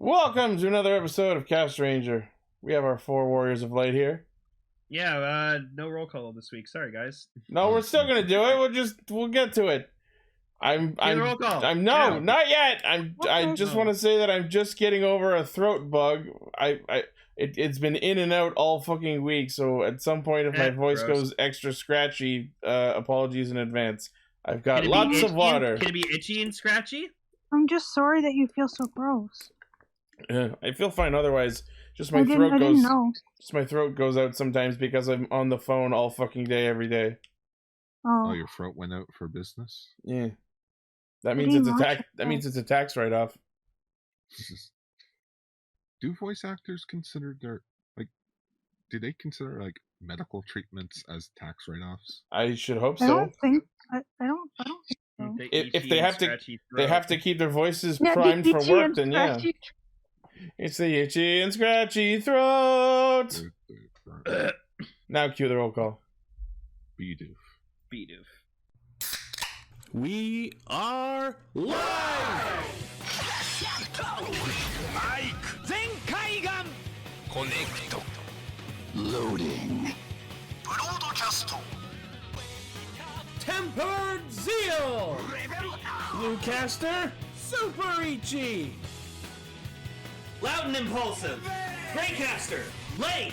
Welcome to another episode of Castranger. We have our four warriors of light here. Yeah, no roll call this week. Sorry, guys. No, we're still gonna do it. We'll get to it. Roll call. Not yet. I just want to say that I'm just getting over a throat bug. It's been in and out all fucking week. So at some point, if my voice goes extra scratchy, apologies in advance. I've got lots of water. Can it be itchy and scratchy? I'm just sorry that you feel so gross. I feel fine otherwise. Just my throat goes out sometimes because I'm on the phone all fucking day every day. Oh, your throat went out for business? Yeah. That means it's a tax. That means it's a tax write-off. Do voice actors consider do they consider medical treatments as tax write-offs? I should hope I so. don't think so. If they have to keep their voices primed for work, then yeah. It's the itchy and scratchy throat. Now cue the roll call. Be-doof. We are live! Connect. Loading. Broadcast. Tempered Zeal! Bluecaster, Super Ichi! Loud and impulsive. Greycaster, late.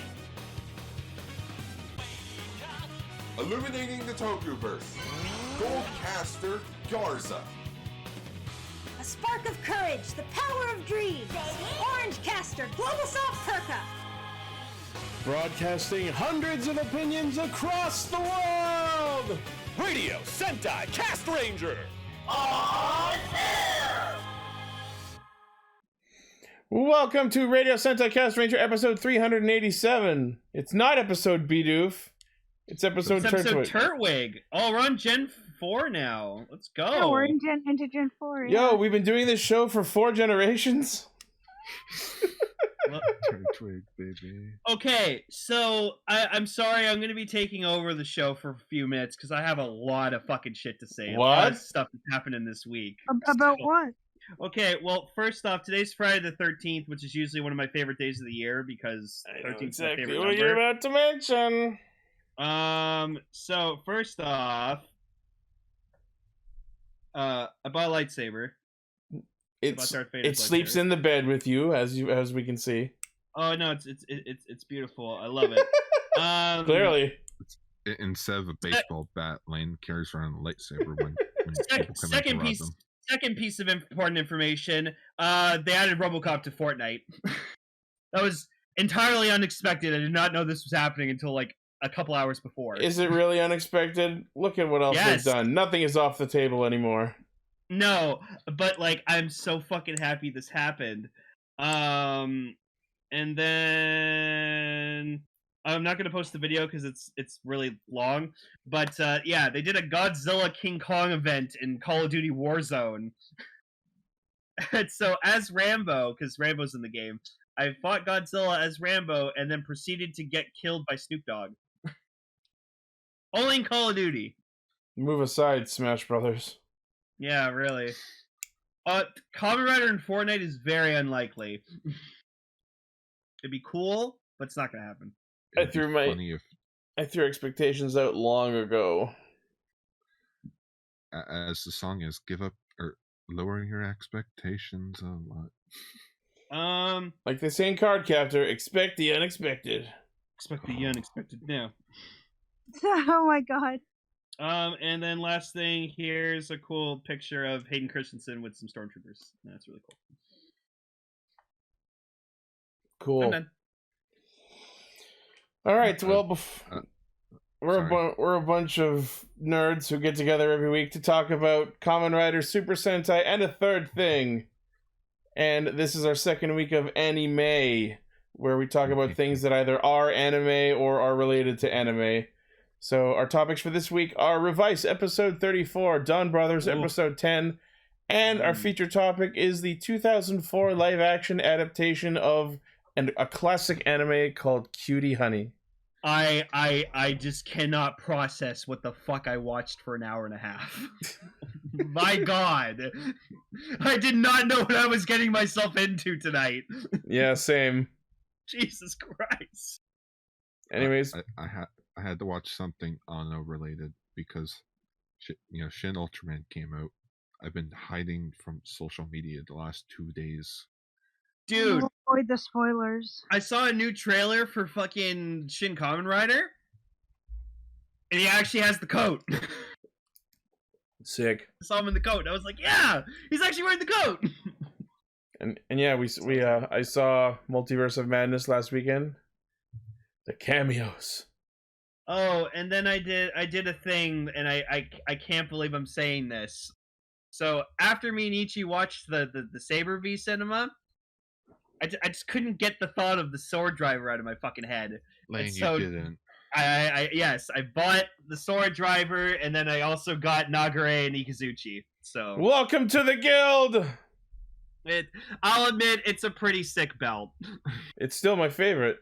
Illuminating the Tokuverse. Goldcaster, Garza. A spark of courage, the power of dreams. Orange Caster, Global Soft Perka. Broadcasting hundreds of opinions across the world! Radio Sentai Castranger! On air! Welcome to Radio Sentai Castranger episode 387. It's not episode Bidoof. It's episode Turtwig. Oh, we're on Gen 4 now. Let's go. Yeah, we're into Gen 4. Yeah. Yo, we've been doing this show for 4 generations. Turtwig, baby. Okay, so I'm sorry, I'm going to be taking over the show for a few minutes because I have a lot of fucking shit to say. What? A lot of stuff that's happening this week. About what? Okay, well, first off, today's Friday the 13th, which is usually one of my favorite days of the year because 13th is my favorite number. You're about to mention. So first off, I bought a lightsaber. It sleeps in the bed with you, as we can see. Oh no, it's beautiful. I love it. Clearly. Instead of a baseball bat, Lane carries around a lightsaber when people come in to rob them. Second piece of important information, they added RoboCop to Fortnite. That was entirely unexpected. I did not know this was happening until like a couple hours before. Is it really unexpected? Look at what else they've done. Nothing is off the table anymore. No, but like I'm so fucking happy this happened. And then I'm not gonna post the video because it's really long. But yeah, they did a Godzilla King Kong event in Call of Duty Warzone. And so as Rambo, because Rambo's in the game, I fought Godzilla as Rambo and then proceeded to get killed by Snoop Dogg. Only in Call of Duty. Move aside, Smash Brothers. Yeah, really. Kamen Rider in Fortnite is very unlikely. It'd be cool, but it's not gonna happen. I threw expectations out long ago. As the song is, give up or lower your expectations a lot. Like they say in Cardcaptor, expect the unexpected. Expect the unexpected now. Oh my god. And then last thing, here's a cool picture of Hayden Christensen with some stormtroopers. That's really cool. Cool. I'm done. All right. Well, we're a bunch of nerds who get together every week to talk about Kamen Rider, Super Sentai, and a third thing. And this is our second week of anime, where we talk about things that either are anime or are related to anime. So our topics for this week are Revice, episode 34, Donbrothers, episode 10, and our feature topic is the 2004 live-action adaptation of a classic anime called Cutie Honey. I just cannot process what the fuck I watched for an hour and a half. My God. I did not know what I was getting myself into tonight. Yeah, same. Jesus Christ. Anyways, I had to watch something Anno related because Shin Ultraman came out. I've been hiding from social media the last 2 days. Dude, Avoid the spoilers. I saw a new trailer for fucking Shin Kamen Rider, and he actually has the coat. sick. I saw him in the coat. I was like, yeah, he's actually wearing the coat. And yeah, I saw Multiverse of Madness last weekend. The cameos. Oh, and then I did a thing, and I can't believe I'm saying this. So after me and Ichi watched the Saber V cinema, I just couldn't get the thought of the sword driver out of my fucking head. Lane, so, you didn't. Yes, I bought the sword driver, and then I also got Nagare and Ikazuchi. So Welcome to the guild. I'll admit it's a pretty sick belt. It's still my favorite.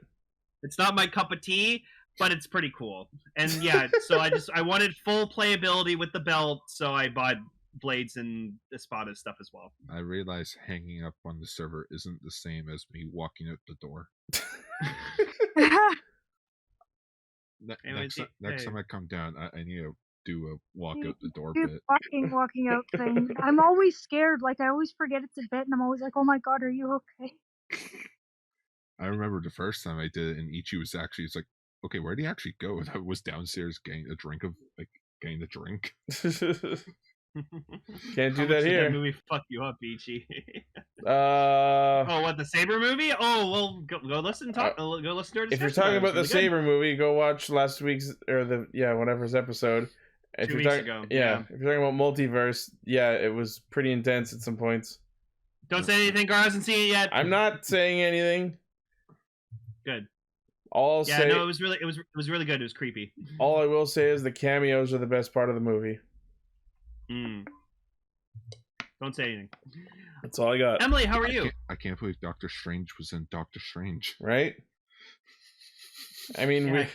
It's not my cup of tea, but it's pretty cool. And yeah, so I wanted full playability with the belt, so I bought blades and Espada stuff as well. I realize hanging up on the server isn't the same as me walking out the door. Next time I come down, I need to do a walk out the door bit. Walking out thing. I'm always scared. Like, I always forget it's a bit, and I'm always like, oh my god, are you okay? I remember the first time I did it, and Ichi was actually, it's like, okay, where did he actually go? And I was downstairs getting a drink. Can't do How that much did here. That movie fuck you up, Ichi. Oh, what, the Saber movie? Oh, well, go listen. Go listen to our discussion. If you're talking about the really Saber movie, go watch last week's whatever's episode. If 2 you're weeks talking, ago. yeah, if you're talking about multiverse, yeah, it was pretty intense at some points. Don't say anything. Gar hasn't seen it yet. I'm not saying anything. Good. All I'll say, no, it was really good. It was creepy. all I will say is the cameos are the best part of the movie. Don't say anything. That's all I got. Emily, how are you? I can't believe Doctor Strange was in Doctor Strange. Right? I mean, Yeah.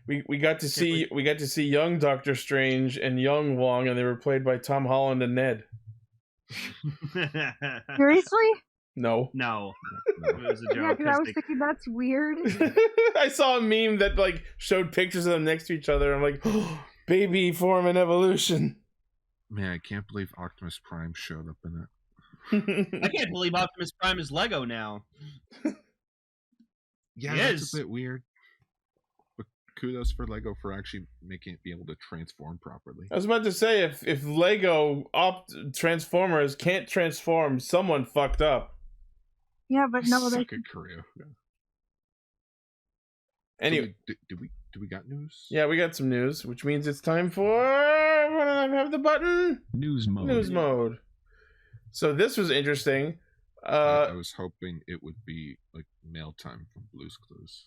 we got to see young Doctor Strange and young Wong, and they were played by Tom Holland and Ned. Seriously? No. No. It was a Yeah, joke. because I was thinking that's weird. I saw a meme that like showed pictures of them next to each other. I'm like, oh, baby form and evolution. Man, I can't believe Optimus Prime showed up in it. I can't believe Optimus Prime is Lego now. Yeah, He that's is. a bit weird. But kudos for Lego for actually making it be able to transform properly. I was about to say, if Lego Transformers can't transform, someone fucked up. Yeah, but no, they Suck at Korea. Anyway, do we got news? yeah, we got some news, which means it's time for what did I have the button? News mode. News mode. So this was interesting. I was hoping it would be like mail time from Blue's Clues.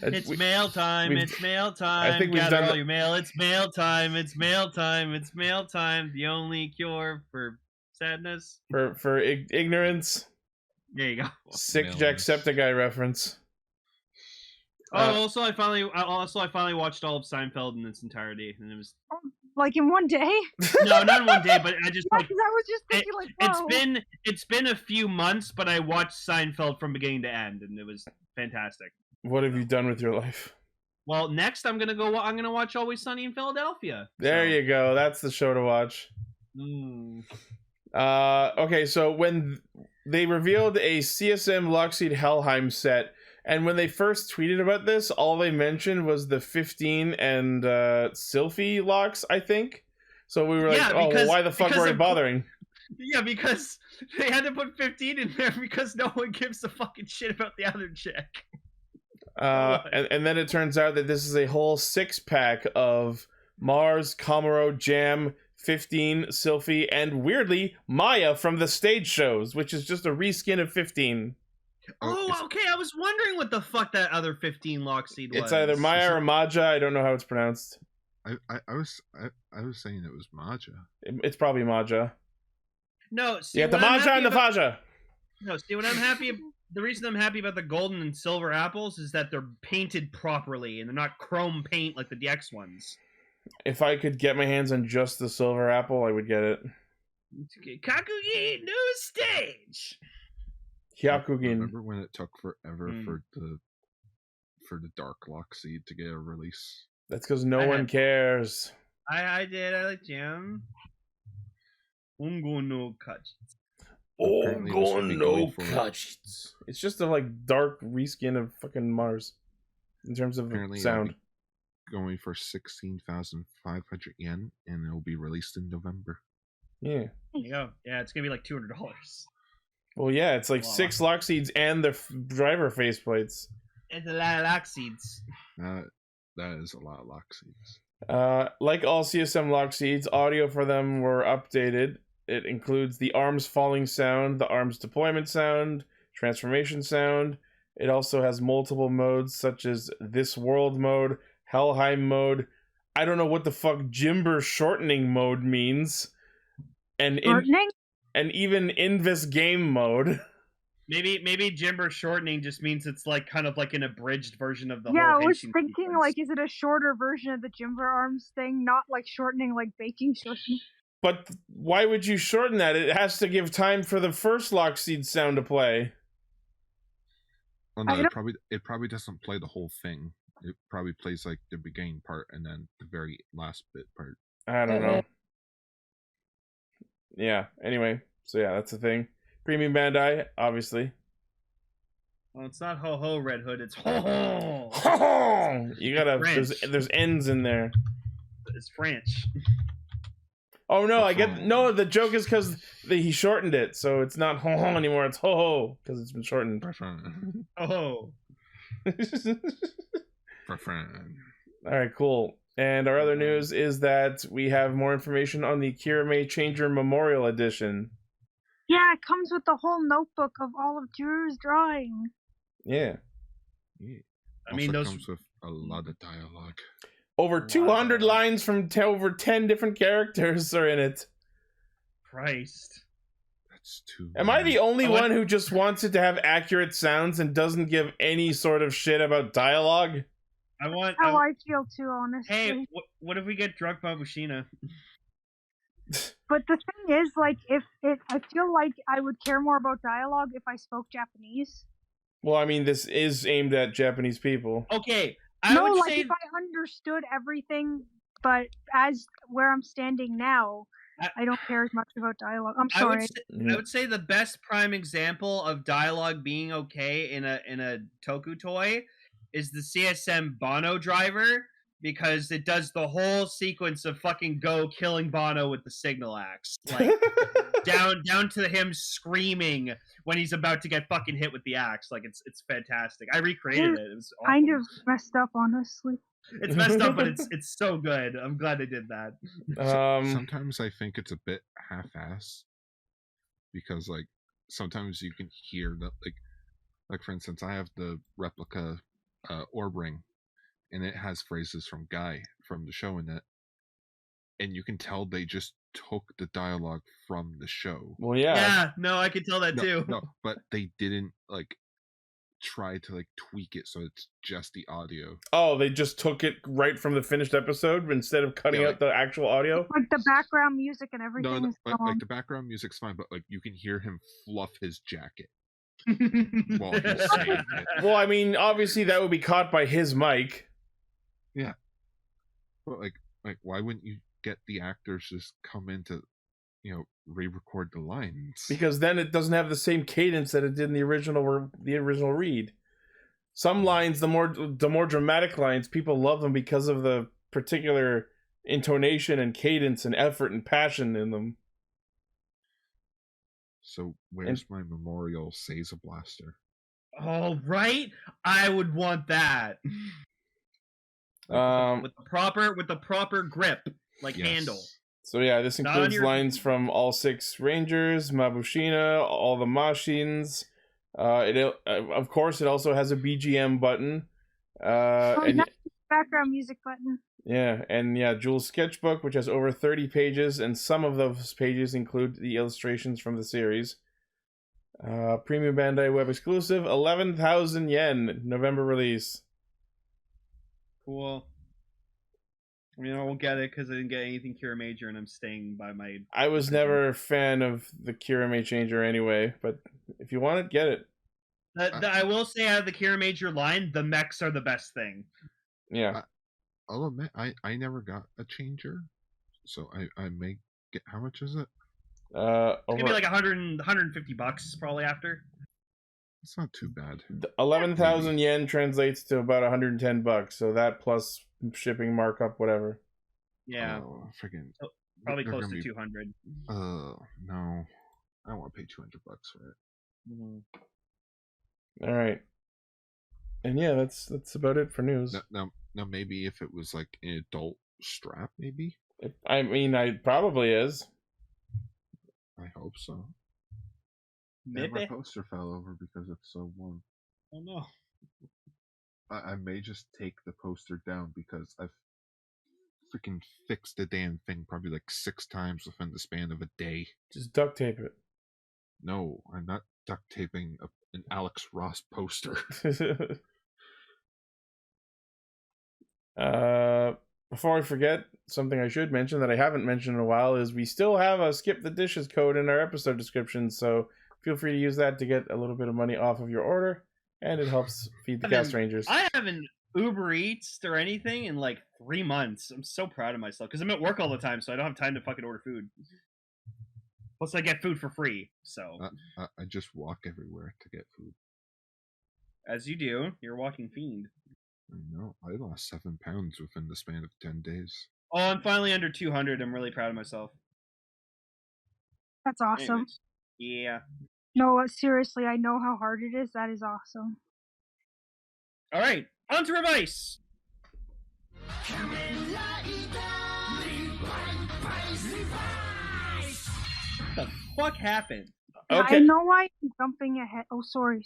It's mail time. It's mail time. I think we've Gather done all your mail. It's mail time. It's mail time. It's mail time. The only cure for sadness. for ignorance. There you go. Sick Mailers. Jacksepticeye reference. Also, I finally watched all of Seinfeld in its entirety, and it was like in one day. no, not in one day, but I just Yeah, like 'cause I was just thinking like, whoa. it's been a few months, but I watched Seinfeld from beginning to end, and it was fantastic. What have you done with your life? Well, next I'm gonna watch Always Sunny in Philadelphia. There you go. That's the show to watch. Okay, so when they revealed a CSM Lockseed Helheim set, and when they first tweeted about this, all they mentioned was the 15 and Sylphie locks, I think. So we were like, well, why the fuck were we bothering? Yeah, because they had to put 15 in there because no one gives a fucking shit about the other chick. And then it turns out that this is a whole 6-pack of Mars, Komuro, Jam, 15, Sylphie, and weirdly, Maya from the stage shows, which is just a reskin of 15. Oh, okay. I was wondering what the fuck that other 15 Lockseed was. It's either Maya or Maja. I don't know how it's pronounced. I was saying it was Maja. It's probably Maja. No, see, yeah, the Maja and the Faja. No, see what I'm happy. The reason I'm happy about the golden and silver apples is that they're painted properly and they're not chrome paint like the DX ones. If I could get my hands on just the silver apple, I would get it. Kakugi new stage. Hyakugin. Remember when it took forever Mm. for the Dark Lock Seed to get a release? That's because no one cares. I did. I like Jim. Ungo no Kachi. Apparently this would be going for- It's just a like dark reskin of fucking Mars in terms of Apparently sound. it'll be going for 16,500 yen, and it'll be released in November. Yeah. There you go. Yeah, it's gonna be like $200. Well, yeah, it's like Wow. 6 lock seeds and the driver faceplates. It's a lot of lock seeds. That is a lot of lock seeds. Like all CSM lock seeds, audio for them were updated. It includes the arms falling sound, the arms deployment sound, transformation sound. It also has multiple modes such as this world mode, Helheim mode. I don't know what the fuck Jimber shortening mode means. And Shortening? and even Invis game mode. Maybe Jimber shortening just means it's like kind of like an abridged version of the Yeah, I whole was Henshin thinking, sequence. like, is it a shorter version of the Jimber Arms thing? Not like shortening, like baking shortening. But why would you shorten that? It has to give time for the first Lockseed sound to play. Oh I no, don't- it probably doesn't play the whole thing. It probably plays like the beginning part and then the very last bit part. I don't know. Yeah, anyway. So yeah, that's the thing. Premium Bandai, obviously. Well, it's not ho ho Red Hood. It's ho ho. You gotta, there's N's in there. It's French. Oh no, I get, no, the joke is because he shortened it, so it's not ho ho anymore, it's ho ho, because it's been shortened. Oh. Alright, cool. And our other news is that we have more information on the Kirame Changer Memorial Edition. Yeah, it comes with the whole notebook of all of Drew's drawing. Yeah. I mean, those comes with a lot of dialogue. Over 200 lines from over 10 different characters are in it. Christ. That's too. Am I the only I want- one who just wants it to have accurate sounds and doesn't give any sort of shit about dialogue? I want. How I feel too, honestly. Hey, what if we get drunk Babushina? But the thing is, like, I feel like I would care more about dialogue if I spoke Japanese. Well, I mean, this is aimed at Japanese people. Okay, I No, would like say if I understood everything, but as where I'm standing now, I don't care as much about dialogue. I'm sorry. I would say the best prime example of dialogue being okay in a Toku toy is the CSM Bono driver, because it does the whole sequence of fucking Go killing Bono with the signal axe, like down to him screaming when he's about to get fucking hit with the axe. Like it's fantastic. I recreated it. It was awesome. Kind of messed up, honestly. It's messed up, but it's so good. I'm glad they did that. Sometimes I think it's a bit half-assed because, like, sometimes you can hear that, like for instance, I have the replica orb ring, and it has phrases from Guy from the show in it, and you can tell they just took the dialogue from the show. Well, yeah. Yeah, no, I could tell that too. No, but they didn't like try to like tweak it so it's just the audio. Oh, they just took it right from the finished episode instead of cutting out the actual audio? Like the background music and everything is but, gone. like the background music's fine, but like you can hear him fluff his jacket while he's saying it. Well, I mean, obviously that would be caught by his mic. Yeah. But like why wouldn't you get the actors just come in to, re-record the lines? Because then it doesn't have the same cadence that it did in the original read. Some lines, the more dramatic lines, people love them because of the particular intonation and cadence and effort and passion in them. So where's my memorial Seiza blaster? Oh, right? I would want that. With the proper grip, like handle. So yeah, this Not includes on your- lines from all 6 Rangers, Mabushina, all the Machines. Of course, it also has a BGM button. And that's the background music button. yeah, and yeah, Jules' sketchbook, which has over 30 pages, and some of those pages include the illustrations from the series. Premium Bandai web exclusive, 11,000 yen, November release. Cool. I won't get it because I didn't get anything Cure Major, and I'm staying by my. I was never a fan of the Kirame Changer anyway, but if you want it, get it. I will say, out of the Cure Major line, the mechs are the best thing. Yeah. I'll admit, I never got a changer, so I may get. How much is it? It's gonna be like $150 probably after. It's not too bad. 11,000 yen translates to about $110, so that plus shipping markup, whatever. Yeah. Oh, freaking. Probably close to 200. No, I don't want to pay $200 for it. Mm-hmm. All right. And yeah, that's about it for news. Now, maybe if it was like an adult strap, maybe. I mean, it probably is. I hope so. Maybe. My poster fell over because it's so warm. Oh no. I may just take the poster down because I've freaking fixed the damn thing probably like 6 times within the span of a day. Just duct tape it. No, I'm not duct taping an Alex Ross poster. Before I forget, something I should mention that I haven't mentioned in a while is we still have a skip the dishes code in our episode description, so feel free to use that to get a little bit of money off of your order, and it helps feed the Castrangers. I haven't Uber Eats or anything in like 3 months. I'm so proud of myself because I'm at work all the time, so I don't have time to fucking order food. Plus, I get food for free, so. I just walk everywhere to get food. As you do. You're a walking fiend. I know. I lost 7 pounds within the span of 10 days. Oh, I'm finally under 200. I'm really proud of myself. That's awesome. Anyways, yeah. No, seriously, I know how hard it is. That is awesome. All right, on to Revice. What the fuck happened? Okay. I know why I'm jumping ahead. Oh, sorry.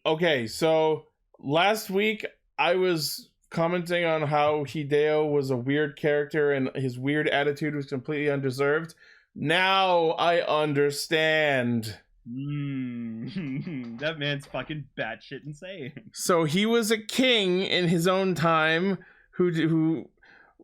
Okay, so last week I was commenting on how Hideo was a weird character and his weird attitude was completely undeserved. Now I understand. That man's fucking batshit insane. So he was a king in his own time who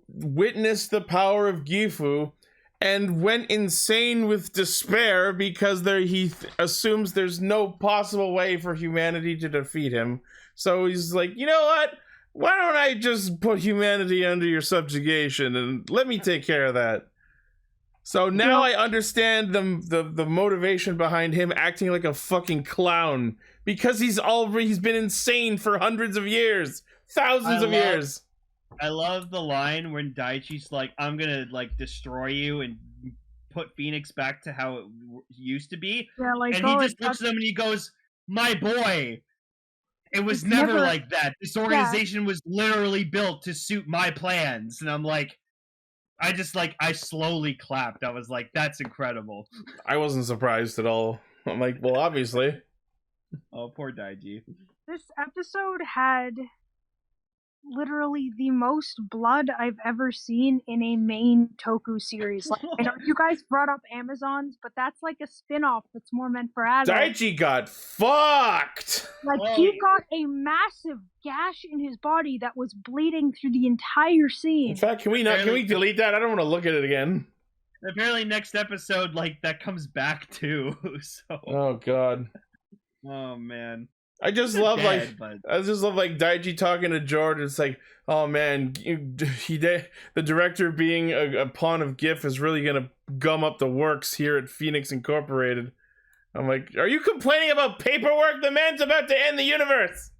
witnessed the power of Gifu and went insane with despair because he assumes there's no possible way for humanity to defeat him. So he's like, you know what? Why don't I just put humanity under your subjugation and let me take care of that? So now I understand the motivation behind him acting like a fucking clown because he's been insane for hundreds of years, thousands of years. I love the line when Daichi's like, I'm gonna like destroy you and put Phoenix back to how it used to be. Yeah, like, and he just looks at him and he goes, my boy, it was never like that. This organization was literally built to suit my plans. And I'm like, I slowly clapped. I was like, that's incredible. I wasn't surprised at all. I'm like, well, obviously. Oh, poor Daichi. This episode had literally the most blood I've ever seen in a main Toku series. Like, I know you guys brought up Amazons, but that's like a spin-off that's more meant for adults. Daichi got fucked! Like, he got a massive gash in his body that was bleeding through the entire scene. In fact, can we delete that? I don't want to look at it again. Apparently next episode, like, that comes back too, so. Oh, God. Oh, man. I just love like Daichi talking to Jordan. It's like, oh man, the director being a pawn of GIF is really gonna gum up the works here at Phoenix Incorporated. I'm like, are you complaining about paperwork? The man's about to end the universe.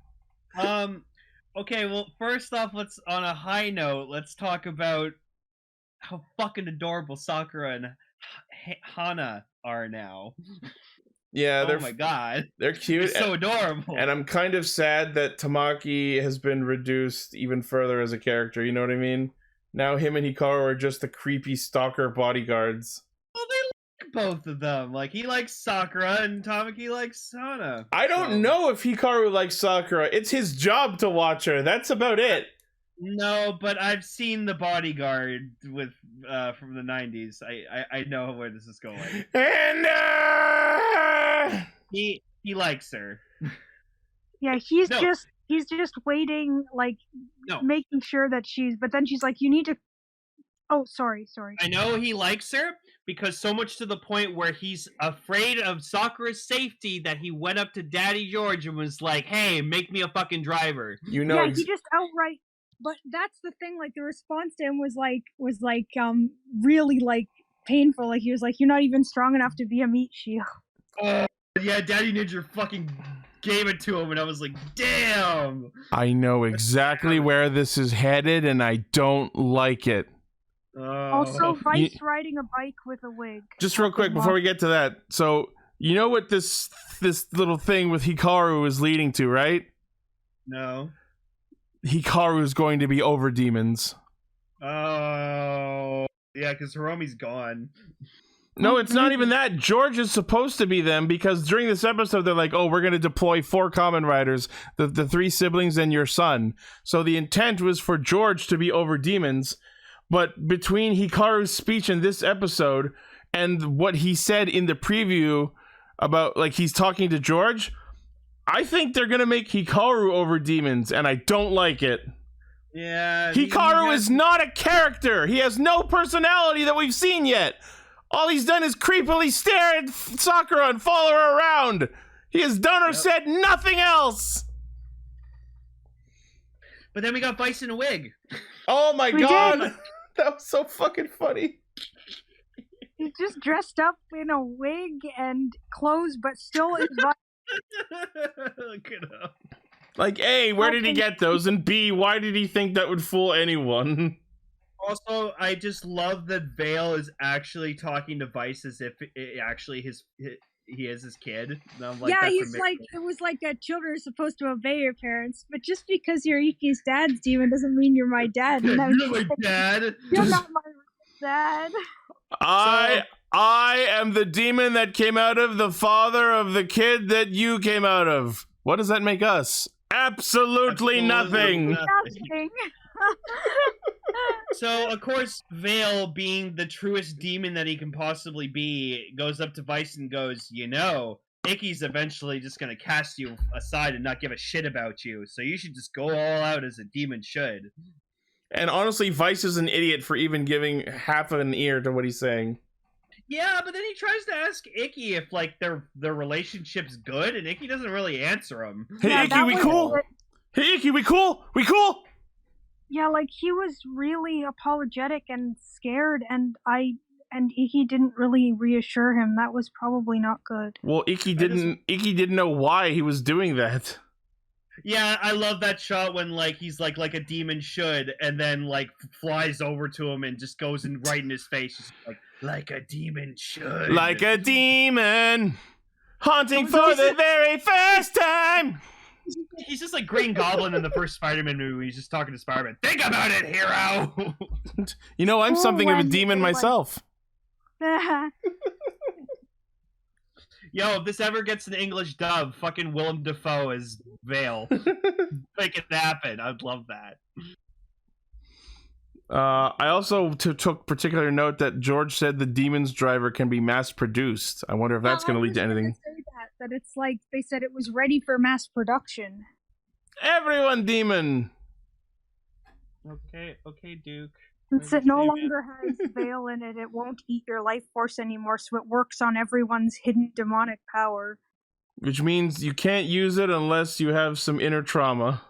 Okay, well, first off, on a high note, let's talk about how fucking adorable Sakura and Hana are now. Yeah, oh my god, they're cute. They're so adorable. And I'm kind of sad that Tamaki has been reduced even further as a character. You know what I mean? Now him and Hikaru are just the creepy stalker bodyguards. Well, they like both of them. Like, he likes Sakura and Tamaki likes Hana. I don't know if Hikaru likes Sakura. It's his job to watch her. That's about it. No, but I've seen The Bodyguard with from the 90s. I know where this is going. And he likes her. Yeah, he's he's just waiting, like making sure that she's. But then she's like, "You need to." Oh, sorry. I know he likes her because so much to the point where he's afraid of Sakura's safety that he went up to Daddy George and was like, "Hey, make me a fucking driver." You know, he just outright. But that's the thing. Like the response to him was really like painful. Like he was like, "You're not even strong enough to be a meat shield." Yeah, Daddy Ninja fucking gave it to him, and I was like, "Damn!" I know exactly where this is headed, and I don't like it. Also, Vice riding a bike with a wig. Just real quick before we get to that, so you know what this little thing with Hikaru is leading to, right? No. Hikaru is going to be over demons. Oh, yeah, because Hiromi's gone. No, it's not even that. George is supposed to be them because during this episode, they're like, oh, we're going to deploy 4 Kamen Riders, the 3 siblings and your son. So the intent was for George to be over demons. But between Hikaru's speech in this episode and what he said in the preview about, like, he's talking to George, I think they're going to make Hikaru over demons, and I don't like it. Yeah. Hikaru is not a character. He has no personality that we've seen yet. All he's done is creepily stare at Sakura and follow her around. He has done or said nothing else. But then we got Vice in a wig. Oh my god. That was so fucking funny. He's just dressed up in a wig and clothes, but still is Look it up. Like, A, where did he get those? And B, why did he think that would fool anyone? Also, I just love that Vale is actually talking to Vice as if he is his kid. And I'm like, yeah, that's he's amazing. like, it was like that children are supposed to obey your parents, but just because you're Iki's dad's demon doesn't mean you're my dad. You're my dad. You're not my dad. I am the demon that came out of the father of the kid that you came out of. What does that make us? Absolutely nothing. Nothing. So, of course, Vale, being the truest demon that he can possibly be, goes up to Vice and goes, you know, Iki's eventually just going to cast you aside and not give a shit about you, so you should just go all out as a demon should. And honestly, Vice is an idiot for even giving half of an ear to what he's saying. Yeah, but then he tries to ask Iki if, like, their relationship's good, and Iki doesn't really answer him. Hey, Iki, we cool? Hey, Iki, we cool? We cool? Yeah, like, he was really apologetic and scared, and Iki didn't really reassure him. That was probably not good. Well, Iki didn't know why he was doing that. Yeah, I love that shot when, like, he's like a demon should, and then, like, flies over to him and just goes in right in his face, just like a demon should. Like a demon, haunting for the very first time. He's just like Green Goblin in the first Spider-Man movie. He's just talking to Spider-Man. Think about it, hero! You know, I'm something of a demon myself. Yo, if this ever gets an English dub, fucking Willem Dafoe as Vale. Make it happen. I'd love that. I also took particular note that George said the demon's driver can be mass-produced. I wonder if that's going to lead to anything. That it's like they said it was ready for mass production. Everyone demon. Okay, Duke. Since it no longer has Veil in it, it won't eat your life force anymore, so it works on everyone's hidden demonic power. Which means you can't use it unless you have some inner trauma.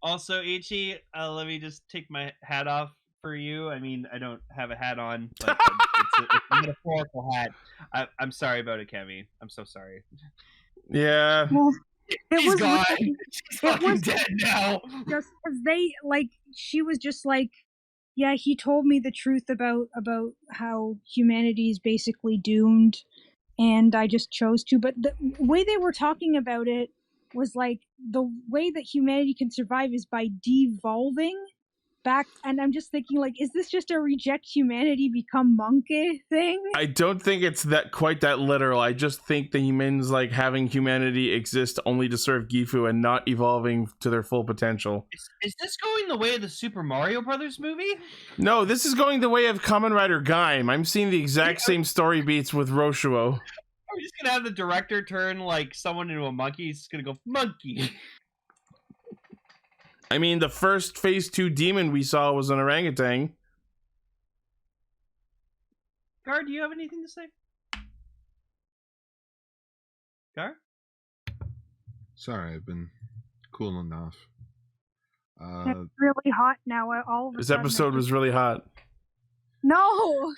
Also, Ichi, let me just take my hat off for you. I mean, I don't have a hat on, but it's a metaphorical hat. I'm sorry about it, Kemi. I'm so sorry. Yeah. Well, She's gone. She's fucking dead now. Just because she was just like, yeah, he told me the truth about how humanity is basically doomed, and I just chose to. But the way they were talking about it was like the way that humanity can survive is by devolving back, and I'm just thinking, like, is this just a reject humanity become monkey thing? I don't think it's that quite that literal. I just think the humans like having humanity exist only to serve Gifu and not evolving to their full potential. Is this going the way of the Super Mario Brothers movie? No, this is going the way of Kamen Rider Gaim. I'm seeing the exact same story beats with Roshuo. We're just gonna have the director turn like someone into a monkey. He's just gonna go monkey. I mean, the first phase 2 demon we saw was an orangutan. Gar, do you have anything to say? Gar? Sorry, I've been cooling off. It's really hot now. All of a This sudden episode was really hot. No!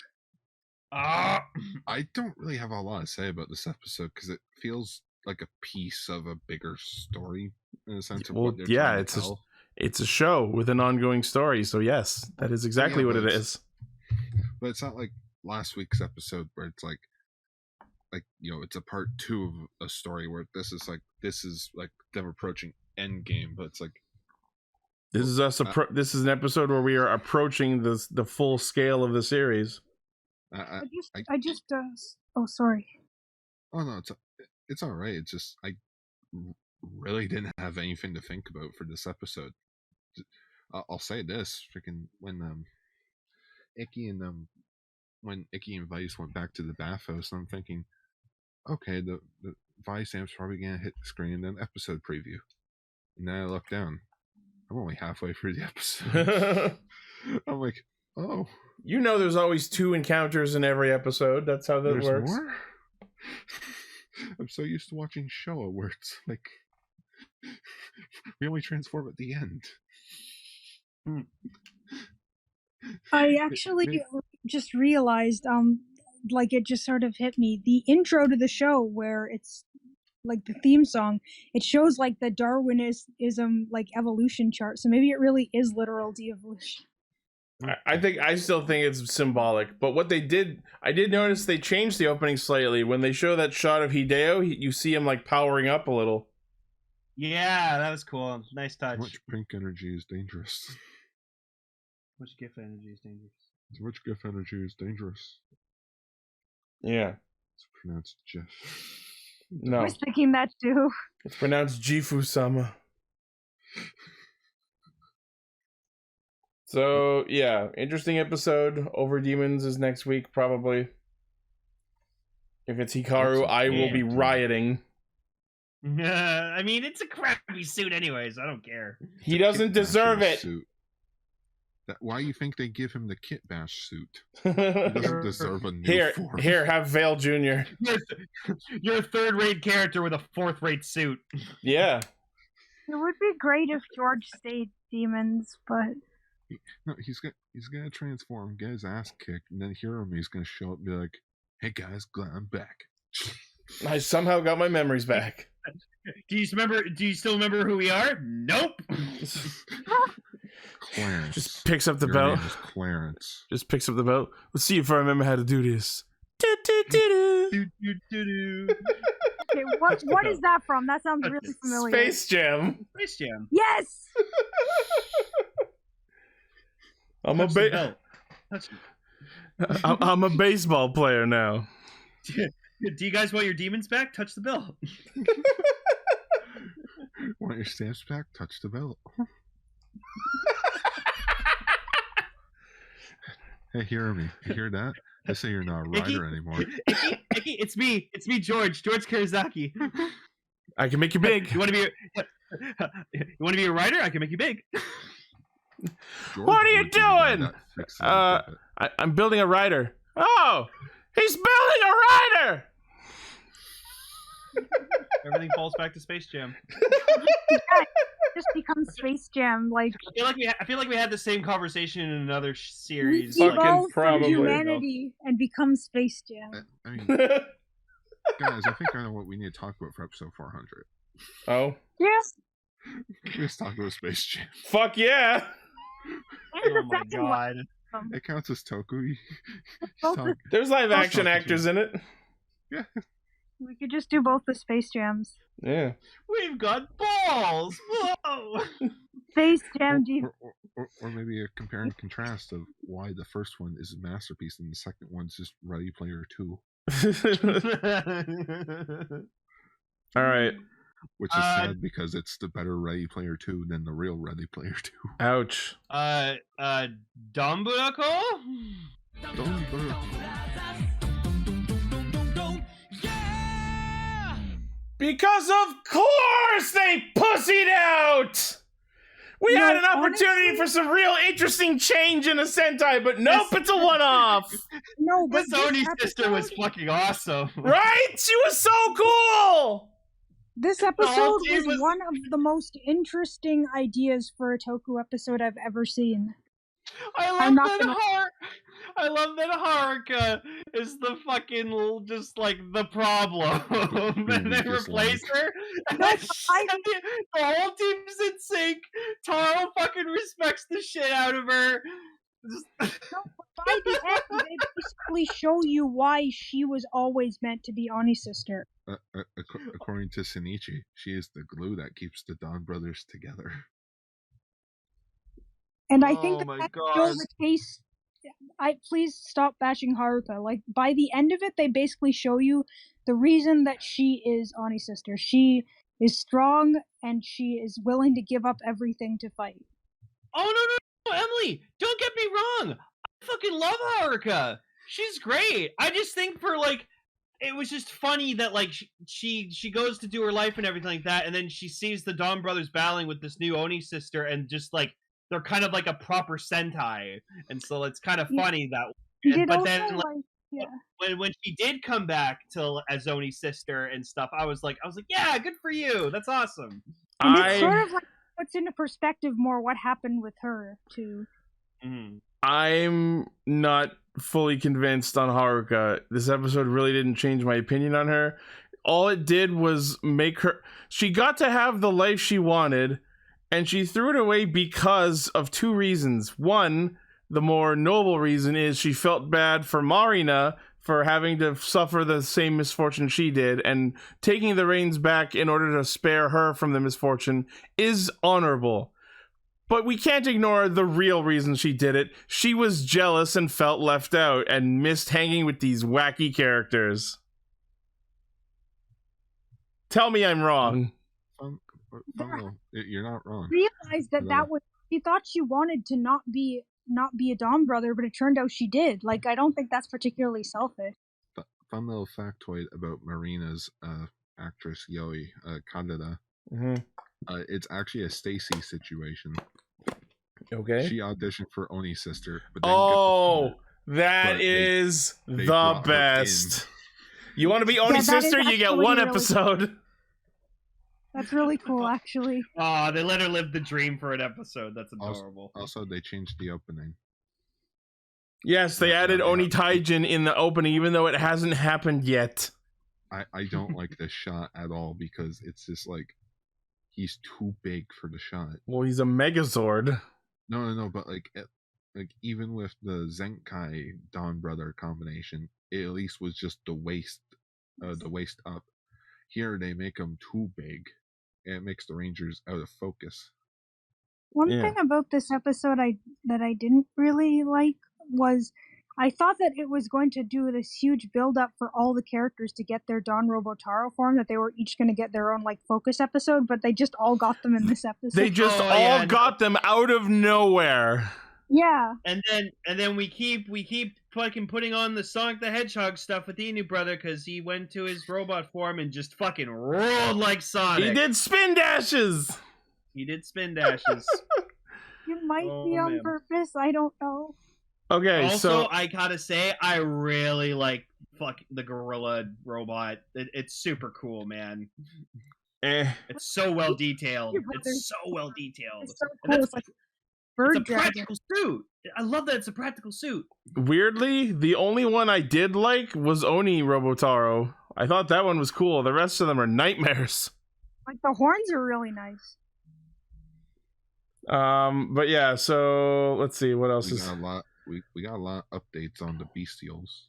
Ah! I don't really have a lot to say about this episode because it feels like a piece of a bigger story in a sense of Well, what they're yeah, trying to tell. It's a show with an ongoing story, so yes, that is exactly what it is. But it's not like last week's episode where it's like it's a part 2 of a story where this is like them approaching Endgame, but it's like This is us. This is an episode where we are approaching the full scale of the series. I just oh, sorry. Oh no, it's all right. It's just I really didn't have anything to think about for this episode. I'll say this: freaking when Icky and Vice went back to the bathhouse, I'm thinking, okay, the Vice amp's probably gonna hit the screen, and then episode preview. And then I look down. I'm only halfway through the episode. I'm like, oh. You know there's always 2 encounters in every episode. That's how that works. More? I'm so used to watching Showa where it's like we only transform at the end. I actually just realized, like it just sort of hit me. The intro to the show where it's like the theme song, it shows like the Darwinism like evolution chart. So maybe it really is literal de-evolution. I still think it's symbolic, but what they did, I did notice they changed the opening slightly. When they show that shot of Hideo, you see him like powering up a little. Yeah, that was cool. Nice touch. Too much pink energy is dangerous. Too much GIF energy is dangerous. Too much GIF energy is dangerous. Yeah. It's pronounced Jeff. No. I was thinking that too. It's pronounced Jifu-sama. So, yeah, interesting episode. Over Demons is next week, probably. If it's Hikaru, I will be rioting. I mean, it's a crappy suit anyways. I don't care. He doesn't deserve it. Suit. Why do you think they give him the Kit Bash suit? He doesn't deserve a new form. Here, have Vale Jr. You're a third-rate character with a fourth-rate suit. Yeah. It would be great if George stayed demons, but... No, he's gonna transform, get his ass kicked, and then Hiromi's gonna show up and be like, "Hey guys, glad I'm back." I somehow got my memories back. Do you still remember who we are? Nope. Clarence. Just picks up the Your belt. name is Clarence. Just picks up the belt. Let's see if I remember how to do this. Okay, what is that from? That sounds really familiar. Space Jam. Space Jam. Yes. I'm a baseball player now. Do you guys want your demons back? Touch the bell. Want your stamps back? Touch the belt. Hey, Hiromi, you hear that? They say you're not a writer anymore. Icky, it's me, George Kurizaki. I can make you big. You want to be a writer? I can make you big. George, what are you doing? I'm building a rider. Oh, he's building a rider. Everything falls back to Space Jam. Just becomes Space Jam. Like I feel like we had the same conversation in another series. We Fucking evolve from probably. humanity and become Space Jam. I mean, guys, I think I know what we need to talk about for episode 400. Oh? Yes. Let's talk about Space Jam. Fuck yeah. Oh my god. It counts as Toku. There's live action actors in it. Yeah. We could just do both the Space Jams. Yeah. We've got balls! Whoa! Space Jam or maybe a compare and contrast of why the first one is a masterpiece and the second one's just Ready Player 2. All right. Which is sad because it's the better Ready Player 2 than the real Ready Player 2. Ouch. Donbrothers? Because of course they pussied out! We No, had an opportunity honestly- for some real interesting change in a Sentai, but nope, it's a one-off. No, but This Oni this Sister was episode- fucking awesome. Right? She was so cool! This whole episode team was was- one of the most interesting ideas for a Toku episode I've ever seen. I I'm love not that gonna- I love that Haruka is the fucking just like the problem, and they weakest replace link. her. And No, then I- the whole team's in sync. Taro fucking respects the shit out of her. Just- By the end, they basically show you why she was always meant to be Oni Sister. According to Shinichi, she is the glue that keeps the Donbrothers together. And I think Oh my that's God. still the case. Please stop bashing Haruka. Like, by the end of it, they basically show you the reason that she is Oni Sister. She is strong, and she is willing to give up everything to fight. Oh no, Emily! Don't get me wrong. I fucking love Haruka. She's great. I just think for like, it was just funny that like she goes to do her life and everything like that, and then she sees the Donbrothers battling with this new Oni Sister, and just like they're kind of like a proper Sentai, and so it's kind of Yeah. funny that. She And- did but also, then, like, yeah. when she did come back to as Oni Sister and stuff, I was like, yeah, good for you. That's awesome. And it sort of like puts into perspective more what happened with her too. I'm not fully convinced on Haruka. This episode really didn't change my opinion on her. All it did was make her... She got to have the life she wanted, and she threw it away because of two reasons. One, the more noble reason is she felt bad for Marina for having to suffer the same misfortune she did, and taking the reins back in order to spare her from the misfortune is honorable. But we can't ignore the real reason she did it. She was jealous and felt left out and missed hanging with these wacky characters. Tell me I'm wrong. You're not wrong. Realized that was, she thought she wanted to not be a Donbrother, but it turned out she did. Like, I don't think that's particularly selfish. Fun little factoid about Marina's actress Yoi Kadada. It's actually a Stacy situation. Okay. She auditioned for Oni Sister, but then that is they the brought her best. You want to be Oni Yeah, that is Sister? You get actually one really episode. That's really cool, actually. Oh, they let her live the dream for an episode. That's adorable. Also, they changed the opening. Yes, they added Oni Taijin in the opening, even though it hasn't happened yet. I don't like this shot at all because it's just like he's too big for the shot. Well, he's a Megazord. No, but like even with the Zenkai Dawn Brother combination, it at least was just the waist up. Here they make him too big, and it makes the Rangers out of focus. One thing about this episode that I didn't really like was I thought that it was going to do this huge build up for all the characters to get their Don Robotaro form, that they were each going to get their own like focus episode, but they just all got them in this episode. They just got them out of nowhere. Yeah. And then we keep fucking putting on the Sonic the Hedgehog stuff with the Inu brother because he went to his robot form and just fucking rolled like Sonic. He did spin dashes. It might be on purpose. I don't know. Okay, also, so I gotta say, I really like the gorilla robot. It's super cool, man. It's so well detailed. It's so well detailed. It's so cool. It's like bird it's a practical suit. I love that it's a practical suit. Weirdly, the only one I did like was Oni Robotaro. I thought that one was cool. The rest of them are nightmares. Like the horns are really nice. But yeah, so let's see what else is. We got a lot of updates on the Bestials.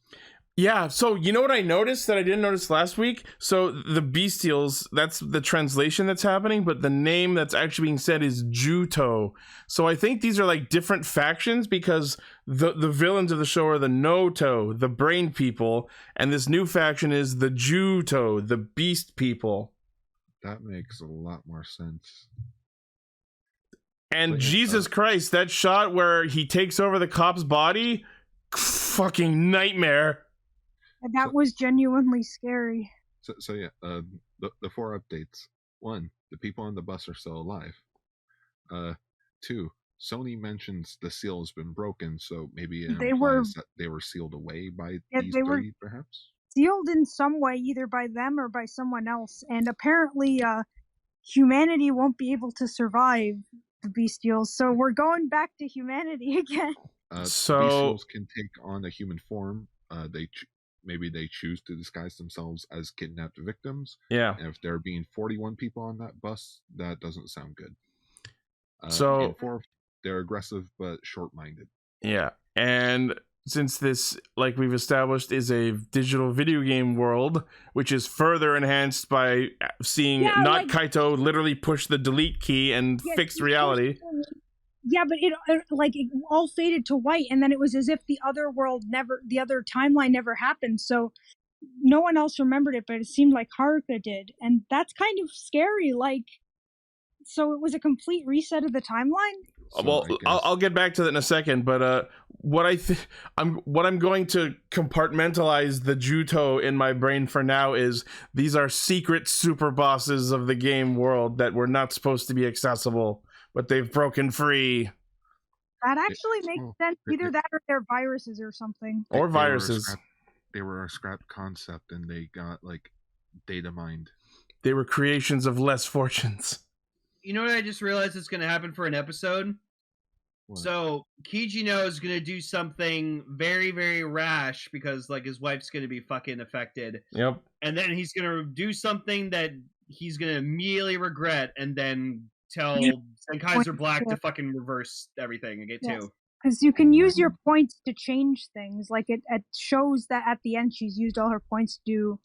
Yeah, so you know what I noticed that I didn't notice last week? So the Bestials, that's the translation that's happening, but the name that's actually being said is Juto. So I think these are like different factions because the villains of the show are the Noto, the brain people, and this new faction is the Juto, the beast people. That makes a lot more sense. And Jesus Christ, that shot where he takes over the cop's body, fucking nightmare. And that was genuinely scary. So yeah, the 4 updates. 1, the people on the bus are still alive. too. Sony mentions the seal has been broken, so maybe it They were- implies that they were sealed away by Yeah, these they were- three, perhaps. Sealed in some way, either by them or by someone else. And apparently, humanity won't be able to survive the bestials, so we're going back to humanity again. So- Bestials can take on a human form. Maybe they choose to disguise themselves as kidnapped victims. Yeah. And if there being 41 people on that bus, that doesn't sound good. So- in fourth, they're aggressive but short-minded. Yeah. And since this, like we've established, is a digital video game world, which is further enhanced by seeing Yeah, not like- Kaito literally push the delete key and Yeah, fix he reality. Yeah, but it all faded to white, and then it was as if the other timeline never happened. So no one else remembered it, but it seemed like Haruka did, and that's kind of scary. Like, so it was a complete reset of the timeline. So Well, I guess- I'll get back to that in a second, but what I'm going to compartmentalize the Juto in my brain for now is these are secret super bosses of the game world that were not supposed to be accessible, but they've broken free. That actually makes well, sense. it- Either that or they're viruses or something. Or They were a viruses. They were a scrap concept, and they got like data mined. They were creations of less fortunes. You know what I just realized is going to happen for an episode? What? So Kijino is going to do something very, very rash because like his wife's going to be fucking affected, Yep. and then he's going to do something that he's going to immediately regret, and then tell Yeah. Senkaiser Black to fucking reverse everything and get Yes. two. Because you can use your points to change things. Like it shows that at the end she's used all her points to do.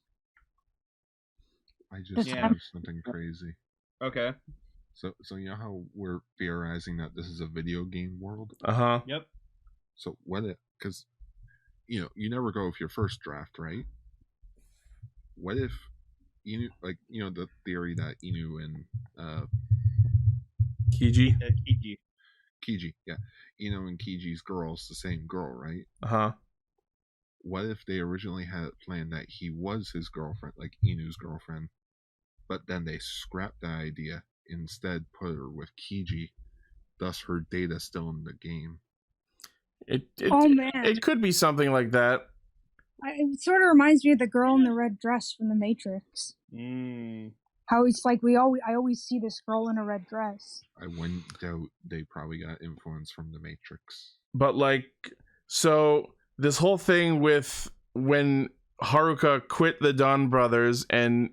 I just Yeah. have something crazy. Okay. So you know how we're theorizing that this is a video game world? Uh-huh. Yep. So what if, because you never go with your first draft, right? What if Inu, like the theory that Inu and Kiji. Kiji. Inu and Kiji's girl's the same girl, right? Uh-huh. What if they originally had planned that he was his girlfriend, like Inu's girlfriend, but then they scrapped the idea, instead put her with Kiji, thus her data still in the game. Oh, man. It could be something like that. It sort of reminds me of the girl in the red dress from The Matrix. How it's like I always see this girl in a red dress. I wouldn't doubt they probably got influence from the Matrix. But like, so this whole thing with when Haruka quit the Donbrothers and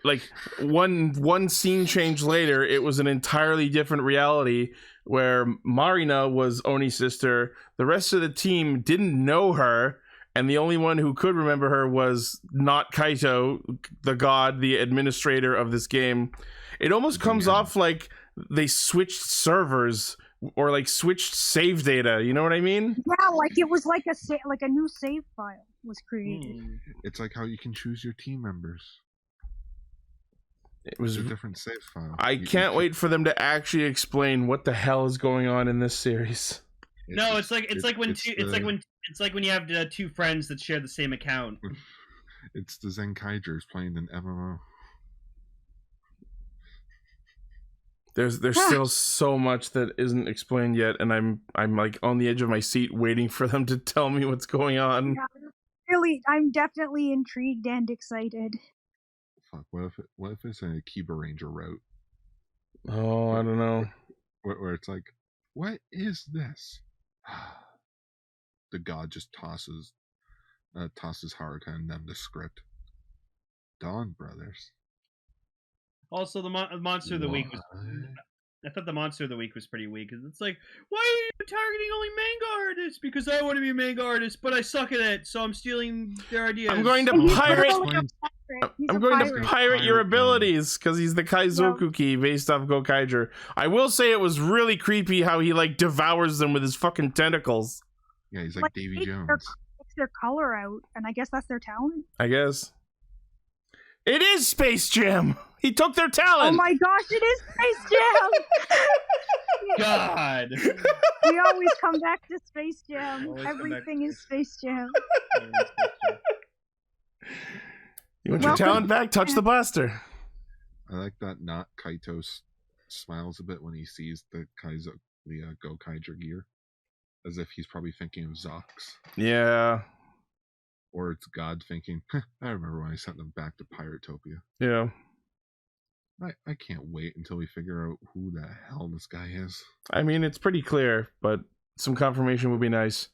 like one scene change later, it was an entirely different reality where Marina was Oni Sister. The rest of the team didn't know her, and the only one who could remember her was not Kaito, the god, the administrator of this game. It almost comes off like they switched servers or like switched save data. You know what I mean? Yeah, like it was like a new save file was created. It's like how you can choose your team members. It was a different save file. I can't wait for them to actually explain what the hell is going on in this series. No, it's like when you have two friends that share the same account. It's the Zenkaigers playing an MMO. There's still so much that isn't explained yet, and I'm like on the edge of my seat waiting for them to tell me what's going on. Yeah, really, I'm definitely intrigued and excited. Fuck, what if it's a Kiba Ranger route? Oh, I don't know. Where it's like, what is this? The god just tosses Haruka and them the script. Donbrothers. Also, the monster of the week was. I thought the monster of the week was pretty weak. Cause it's like, why are you targeting only manga artists? Because I want to be a manga artist, but I suck at it, so I'm stealing their ideas. I'm going to pirate. I'm going to pirate your abilities because he's the Kaizoku key based off Gokaiger. I will say it was really creepy how he like devours them with his fucking tentacles. Yeah, he's like Davy Jones. Takes their color out, and I guess that's their talent. I guess. It is Space Jam. He took their talent. Oh my gosh, it is Space Jam. God. We always come back to Space Jam. Everything is Space Jam. You want your talent back? Touch the blaster. I like that not Kaito's smiles a bit when he sees the Gokaiger gear, as if he's probably thinking of Zox, Yeah. or it's God thinking, I remember when I sent them back to Piratopia. Yeah. I can't wait until we figure out who the hell this guy is. I mean, it's pretty clear, but some confirmation would be nice.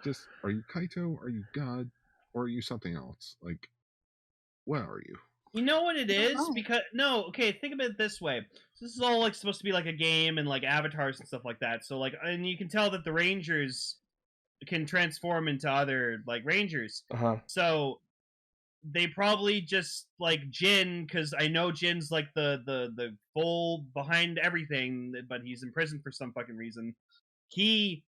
Just, are you Kaito? Are you God? Or are you something else? Like, what are you? You know what it is? Because think about it this way. This is all like supposed to be like a game and like avatars and stuff like that. So like, and you can tell that the Rangers can transform into other like Rangers. So they probably just like Jin, because I know Jin's like the full behind everything, but he's in prison for some fucking reason. He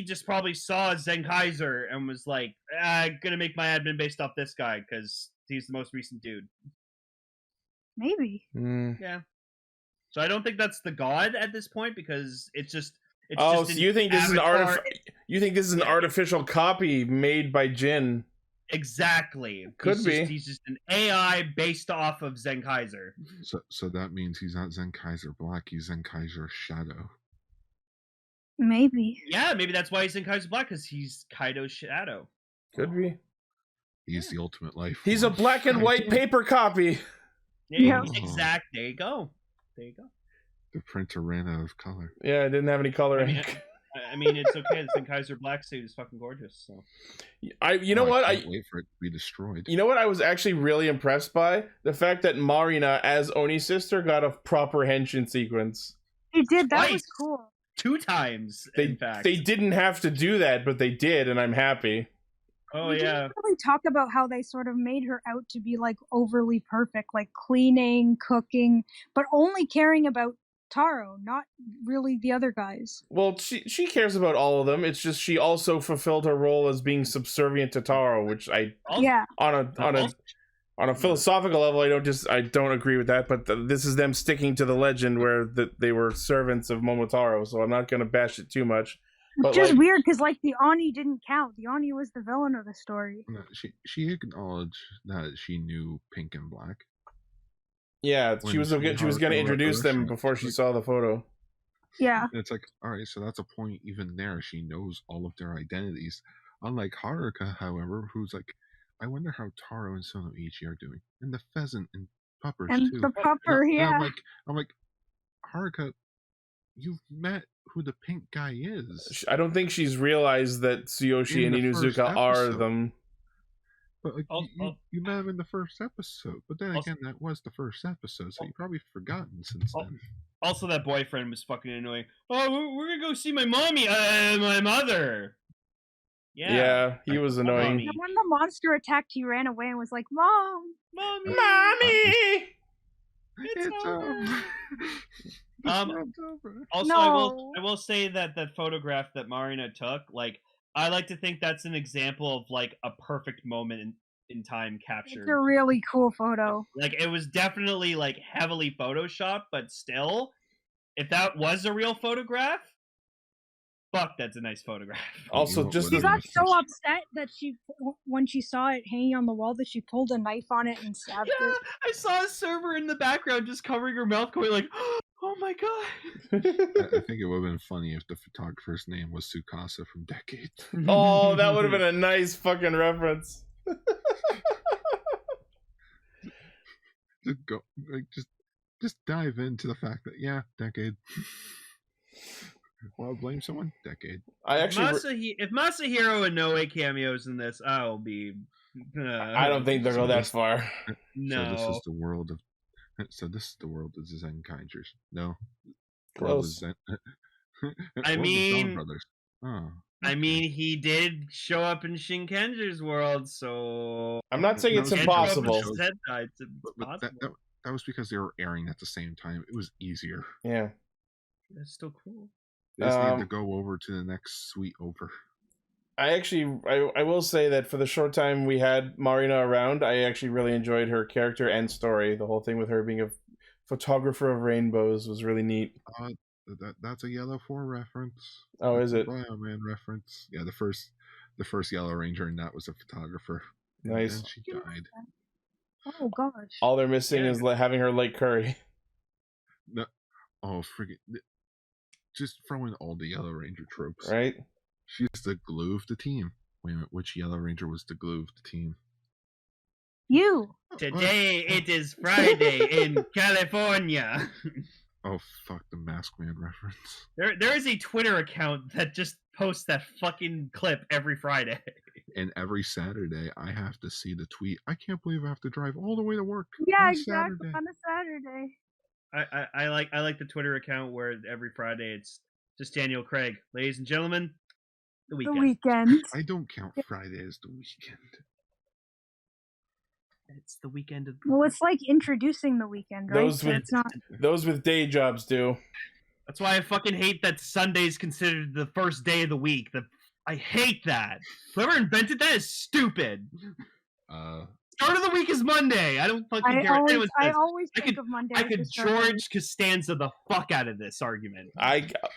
just probably saw Zenkaiser and was like, I'm gonna make my admin based off this guy because he's the most recent dude. Maybe. Yeah. So I don't think that's the god at this point, because it's just so you think this is an artificial copy made by Jin? Exactly. Could be. He's just an AI based off of Zenkaiser. So that means he's not Zenkaiser Black, he's Zenkaiser Shadow. Maybe. Yeah, maybe that's why he's Zenkaiser Black, because he's Kaido's shadow. Could be. He's the ultimate life. He's a black and white paper copy. Yeah. Exact. There you go. The printer ran out of color. Yeah, it didn't have any color. I mean, it's okay. The Zenkaiser Black suit is fucking gorgeous. So, I can't wait for it to be destroyed. You know what? I was actually really impressed by the fact that Marina as Oni Sister got a proper henshin sequence. They did. That was cool. 2 times. In fact, they didn't have to do that, but they did, and I'm happy. Oh we yeah. didn't really talk about how they sort of made her out to be like overly perfect, like cleaning, cooking, but only caring about Taro, not really the other guys. Well, she cares about all of them. It's just she also fulfilled her role as being subservient to Taro, which on a philosophical level, I don't agree with that. But this is them sticking to the legend where they were servants of Momotaro, so I'm not going to bash it too much. Which is weird because like the Oni didn't count. The Oni was the villain of the story. No, she acknowledged that she knew Pink and Black. Yeah, she was going to introduce them before she saw the photo. Yeah. And it's like, all right, so that's a point even there. She knows all of their identities. Unlike Haruka, however, who's like, I wonder how Taro and Sonoichi are doing. And the pheasant and puppers and too. The pupper, yeah. I'm like, Haruka, you've met who the pink guy is. I don't think she's realized that Tsuyoshi and Inuzuka are them. But like, you met him in the first episode. But then again, that was the first episode, so you've probably forgotten since then. Also, that boyfriend was fucking annoying. Oh, we're gonna go see my mommy, my mother. Yeah, he was annoying. And when the monster attacked, he ran away and was like, "Mom, Mommy, it's over." Also, No. I will say that photograph that Marina took, like, I like to think that's an example of like a perfect moment in time captured. It's a really cool photo. Like, it was definitely like heavily photoshopped, but still, if that was a real photograph, fuck, that's a nice photograph. Also, She got so upset that when she saw it hanging on the wall, that she pulled a knife on it and stabbed it. I saw a server in the background just covering her mouth, going like, "Oh my god!" I think it would have been funny if the photographer's name was Tsukasa from Decade. Oh, that would have been a nice fucking reference. Just dive into the fact that Decade. Want to blame someone? Decade. If Masahiro and Inoue cameos in this, I'll be. I don't think they'll go that far. No. So this is the world of. So this is the world of Zenkaigers. No. Close. I mean, Donbrothers. Oh. I mean, he did show up in Shinkenja's world, so I'm not saying it's impossible. But that was because they were airing at the same time. It was easier. Yeah. That's still cool. They just need to go over to the next suite over. I will say that for the short time we had Marina around, I actually really enjoyed her character and story. The whole thing with her being a photographer of rainbows was really neat. That's a Yellow 4 reference. Oh, is it? Bioman reference. Yeah, the first Yellow Ranger, and that was a photographer. Nice. And she died. Oh gosh. All they're missing is having her like Curry. No, Oh, friggin'. Just throw in all the Yellow Ranger tropes. Right? She's the glue of the team. Wait a minute, which Yellow Ranger was the glue of the team? You. Today it is Friday in California. Oh, fuck, the Mask Man reference. There is a Twitter account that just posts that fucking clip every Friday. And every Saturday, I have to see the tweet. I can't believe I have to drive all the way to work. Yeah, on exactly. Saturday. On a Saturday. I like the Twitter account where every Friday it's just Daniel Craig. Ladies and gentlemen, the The weekend. weekend. I don't count Friday as the weekend. It's the weekend of Well, it's like introducing the weekend, right? Those So with- it's not. Those with day jobs do. That's why I fucking hate that Sunday's considered the first day of the week. I hate that. Whoever invented that is stupid. Start of the week is Monday. I don't fucking care. I always think of Monday. I as the could start of the week. George Costanza the fuck out of this argument.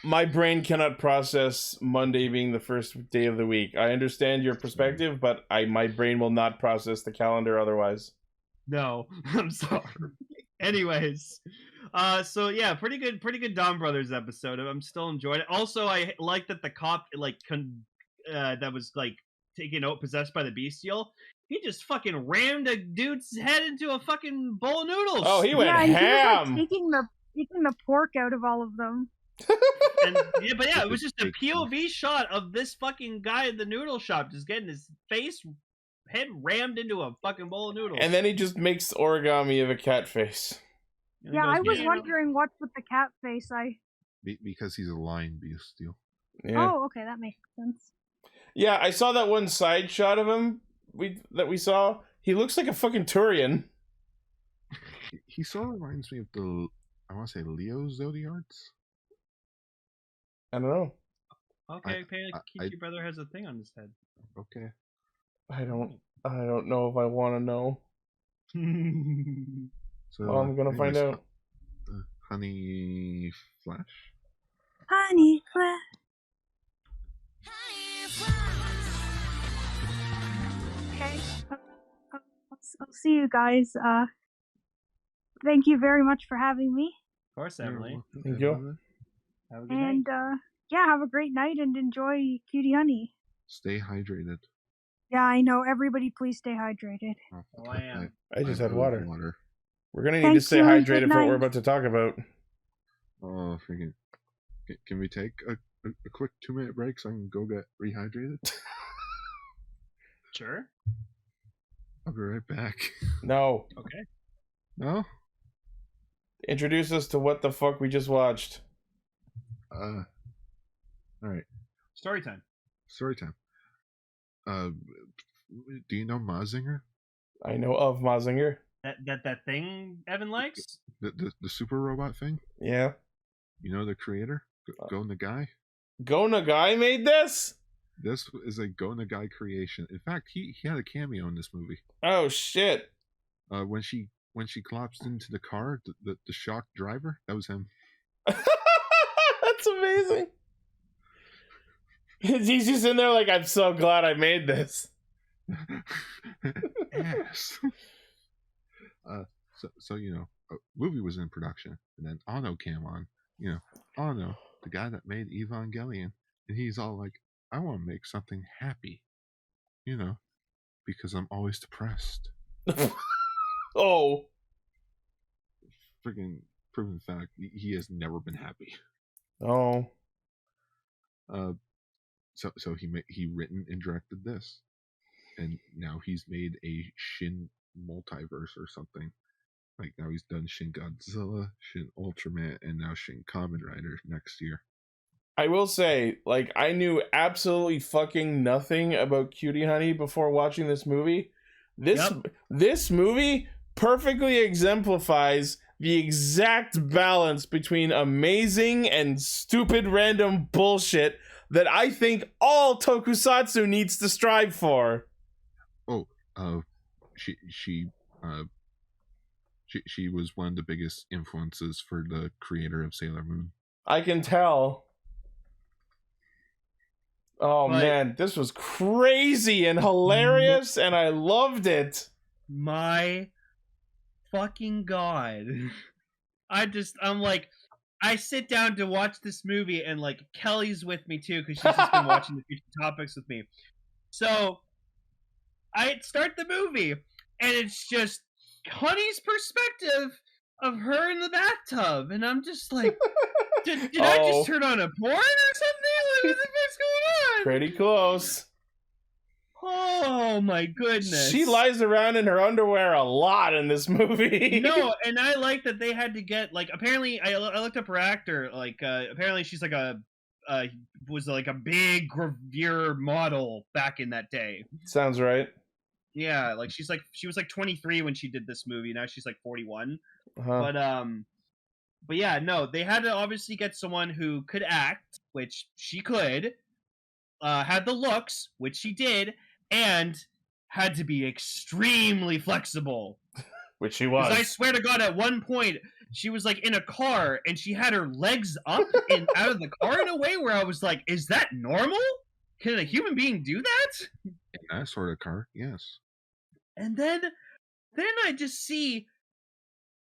My brain cannot process Monday being the first day of the week. I understand your perspective, but my brain will not process the calendar otherwise. No, I'm sorry. Anyways, so yeah, pretty good Donbrothers episode. I'm still enjoying it. Also, I like that the cop that was like taken out, possessed by the bestial. He just fucking rammed a dude's head into a fucking bowl of noodles. Oh, he went Yeah, and ham. he was like taking the pork out of all of them. And, it was just a POV shot of this fucking guy in the noodle shop just getting his head rammed into a fucking bowl of noodles. And then he just makes origami of a cat face. And Yeah, goes, I was "Yeah." wondering what's with the cat face. Because he's a lion bestial. Yeah. Oh, okay, that makes sense. Yeah, I saw that one side shot of him that we saw. He looks like a fucking Turian. He sort of reminds me of I want to say Leo Zodiarts. I don't know. Okay, Kichi brother has a thing on his head. Okay. I don't know if I want to know. So Well, I'm gonna find out. Honey Flash. Honey Flash. Okay. I'll see you guys. Thank you very much for having me. Of course, Emily. Thank you. Have a good And night. yeah, have a great night and enjoy Cutie Honey. Stay hydrated. Yeah, I know. Everybody, please stay hydrated. Oh, I am. I just had have water. water. We're gonna need Thank to stay you and hydrated good for what we're night. about to talk about. Oh, freaking! Can we take a quick 2-minute break so I can go get rehydrated? Sure. I'll be right back. No. Okay. No? Introduce us to what the fuck we just watched. All right. Story time. Story time. Do you know Mazinger? I know of Mazinger. That thing Evan likes? The super robot thing? Yeah. You know the creator? Go Nagai? Go Nagai made this? This is a Go Nagai creation. In fact, he had a cameo in this movie. Oh shit. When she collapsed into the car, the shocked driver, that was him. That's amazing. He's just in there like, I'm so glad I made this. Yes. So you know, a movie was in production, and then Ono came on. You know, Ono, the guy that made Evangelion, and he's all like, I want to make something happy. You know, because I'm always depressed. Oh. Freaking proven fact, he has never been happy. Oh. So he written and directed this, and now he's made a Shin multiverse or something. Like now he's done Shin Godzilla, Shin Ultraman, and now Shin Kamen Rider next year. I will say, like, I knew absolutely fucking nothing about Cutie Honey before watching this movie. This movie perfectly exemplifies the exact balance between amazing and stupid random bullshit that I think all tokusatsu needs to strive for. Oh, she was one of the biggest influences for the creator of Sailor Moon. I can tell. Oh man, this was crazy and hilarious, and I loved it. My fucking god. I'm like, I sit down to watch this movie, and like Kelly's with me too because she's just been watching the future topics with me. So I start the movie, and it's just Honey's perspective of her in the bathtub, and I'm just like, did I just turn on a porn or something? Like, what the fuck's going on? Pretty close. Oh my goodness. She lies around in her underwear a lot in this movie. No, and I like that they had to get, like, apparently, I looked up her actor, like, apparently she's like was like a big gravure model back in that day. Sounds right. Yeah, like, she was like 23 when she did this movie, now she's like 41. But yeah, no, they had to obviously get someone who could act, which she could, had the looks, which she did, and had to be extremely flexible. Which she was. I swear to God, at one point, she was like in a car, and she had her legs up and out of the car in a way where I was like, is that normal? Can a human being do that? In that sort of car, yes. And then I just see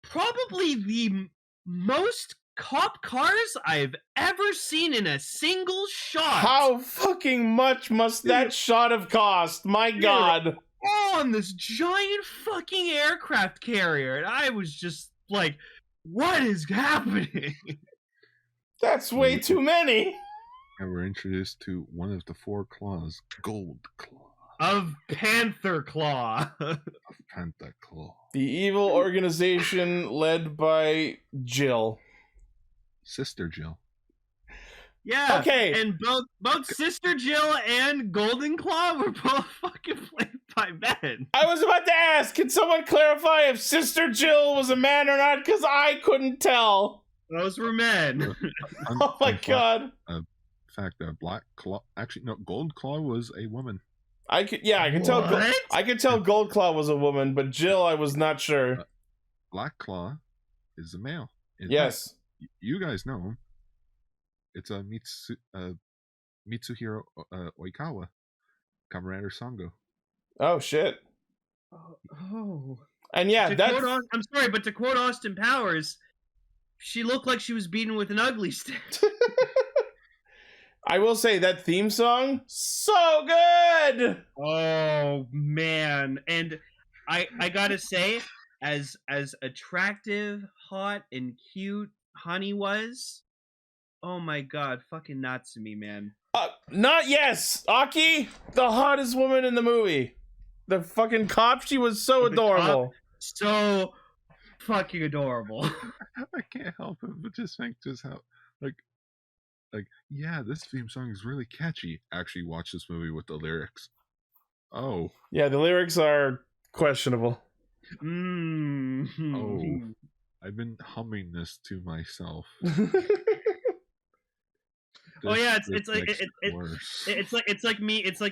probably the most cop cars I've ever seen in a single shot. How fucking much must that shot have cost? My God. On this giant fucking aircraft carrier. And I was just like, what is happening? That's way too many. And we're introduced to one of the 4 claws, Gold Claw. Of Panther Claw. Of Panther Claw. The evil organization led by Jill. Sister Jill. Yeah. Okay. And both Sister Jill and Golden Claw were both fucking played by men. I was about to ask, can someone clarify if Sister Jill was a man or not? Because I couldn't tell. Those were men. Oh my God. In fact, Black Claw, actually no, Gold Claw was a woman. I could tell. I could tell Gold Claw was a woman, but Jill, I was not sure. Black Claw is a male. In yes. fact, you guys know him. It's a Mitsuhiro Oikawa, Kamen Rider Sango. Oh shit. Oh. And yeah, I'm sorry, but to quote Austin Powers, she looked like she was beaten with an ugly stick. I will say that theme song, so good. Oh man, and I gotta say, as attractive, hot, and cute Honey was, oh my God, fucking Natsumi, man. Not yes, Aki, the hottest woman in the movie. The fucking cop, she was so adorable. So fucking adorable. I can't help it but just think just how like yeah, this theme song is really catchy. Actually watch this movie with the lyrics. Oh. Yeah, the lyrics are questionable. Oh. I've been humming this to myself. Oh yeah, it's like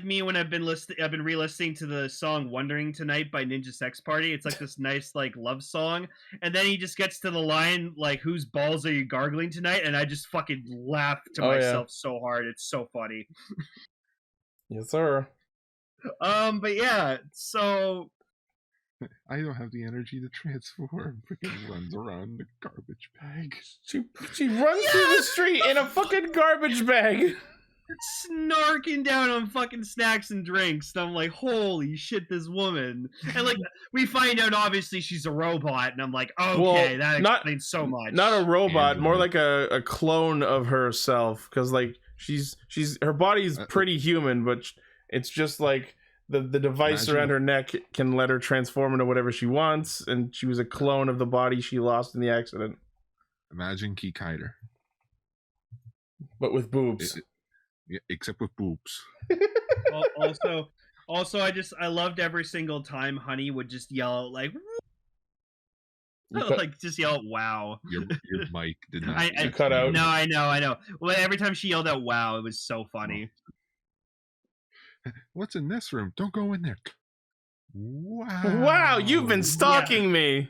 me when I've been re-listening to the song "Wondering Tonight" by Ninja Sex Party. It's like this nice like love song, and then he just gets to the line like "Whose balls are you gargling tonight?" and I just fucking laugh to myself so hard. It's so funny. Yes, sir. But yeah, so I don't have the energy to transform. Freaking runs around the garbage bag. She runs through the street in a fucking garbage bag. Snarking down on fucking snacks and drinks. And I'm like, holy shit, this woman. And like, we find out obviously she's a robot, and I'm like, okay, that explains so much. Not a robot, more like a clone of herself. Because like she's her body's pretty human, but it's just like the device around her neck can let her transform into whatever she wants, and she was a clone of the body she lost in the accident. Imagine Kikaider. But with boobs. Yeah, except with boobs. Also, I loved every single time Honey would just yell like, like just yell "wow." Your mic did not. You cut out. No, I know. Well, every time she yelled out "wow," it was so funny. What's in this room? Don't go in there. Wow. Wow, you've been stalking me.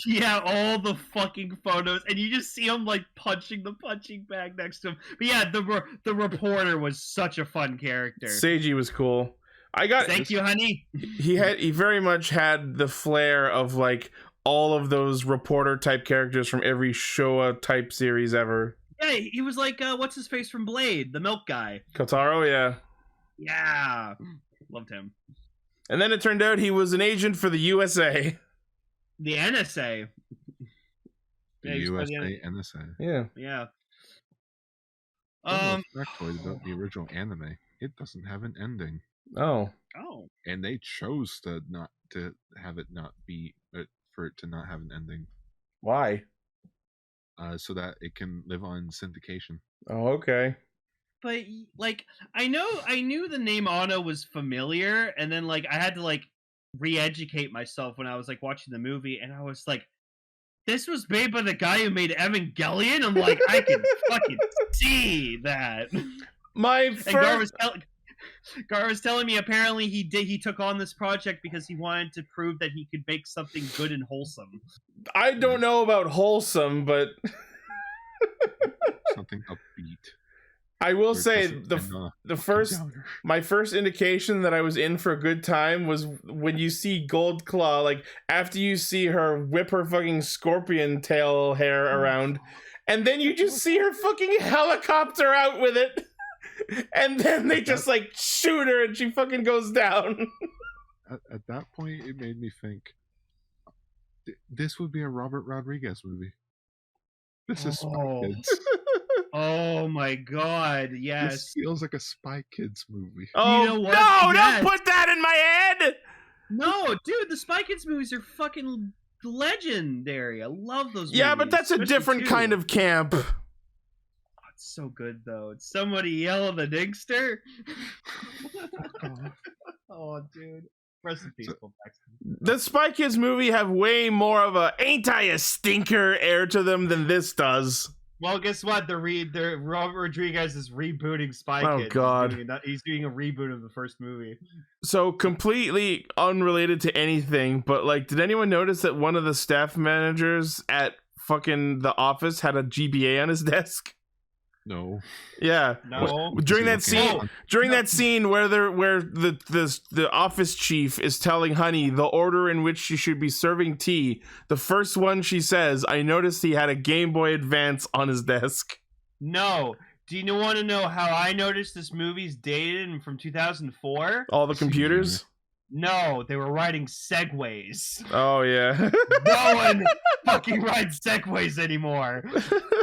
Yeah, all the fucking photos, and you just see him like punching the punching bag next to him. But yeah, the reporter was such a fun character. Seiji was cool. Thank you, Honey. He very much had the flair of like all of those reporter type characters from every Showa type series ever. Yeah, he was like, what's his face from Blade, the milk guy. Kotaro, yeah. Yeah, loved him. And then it turned out he was an agent for the USA. The NSA. The USA NSA. Yeah. Yeah. Factoid about the original anime. It doesn't have an ending. Oh. And they chose to not to have it not be for it to not have an ending. Why? So that it can live on syndication. Oh, okay. But like, I knew the name Anno was familiar, and then like I had to like re-educate myself when I was like watching the movie, and I was like, this was made by the guy who made Evangelion. I'm like, I can fucking see that. Gar was telling me apparently he took on this project because he wanted to prove that he could make something good and wholesome. I don't know about wholesome, but something upbeat. I will say my first indication that I was in for a good time was when you see Goldclaw, like after you see her whip her fucking scorpion tail hair around, and then you just see her fucking helicopter out with it, and then they just like shoot her and she fucking goes down. At that point, it made me think this would be a Robert Rodriguez movie. This is Spy Kids. Oh my god, yes. This feels like a Spy Kids movie. Oh, you know what? No, yes. Don't put that in my head! No, dude, the Spy Kids movies are fucking legendary. I love those movies. Yeah, but that's a different kind of camp. Oh, it's so good, though. Somebody yell the Nigster. Oh, dude. Rest in peace, Bill Paxton. The Spy Kids movie have way more of a ain't I a stinker air to them than this does. Well, guess what? Robert Rodriguez is rebooting Spy Kids. Oh, God. He's doing a reboot of the first movie. So, completely unrelated to anything, but, like, did anyone notice that one of the staff managers at fucking the office had a GBA on his desk? No. Yeah. No. During that scene where the office chief is telling Honey the order in which she should be serving tea, the first one she says, I noticed he had a Game Boy Advance on his desk. No. Do you want to know how I noticed this movie's dated and from 2004? All the computers? No, they were riding Segways. Oh, yeah. No one fucking rides Segways anymore.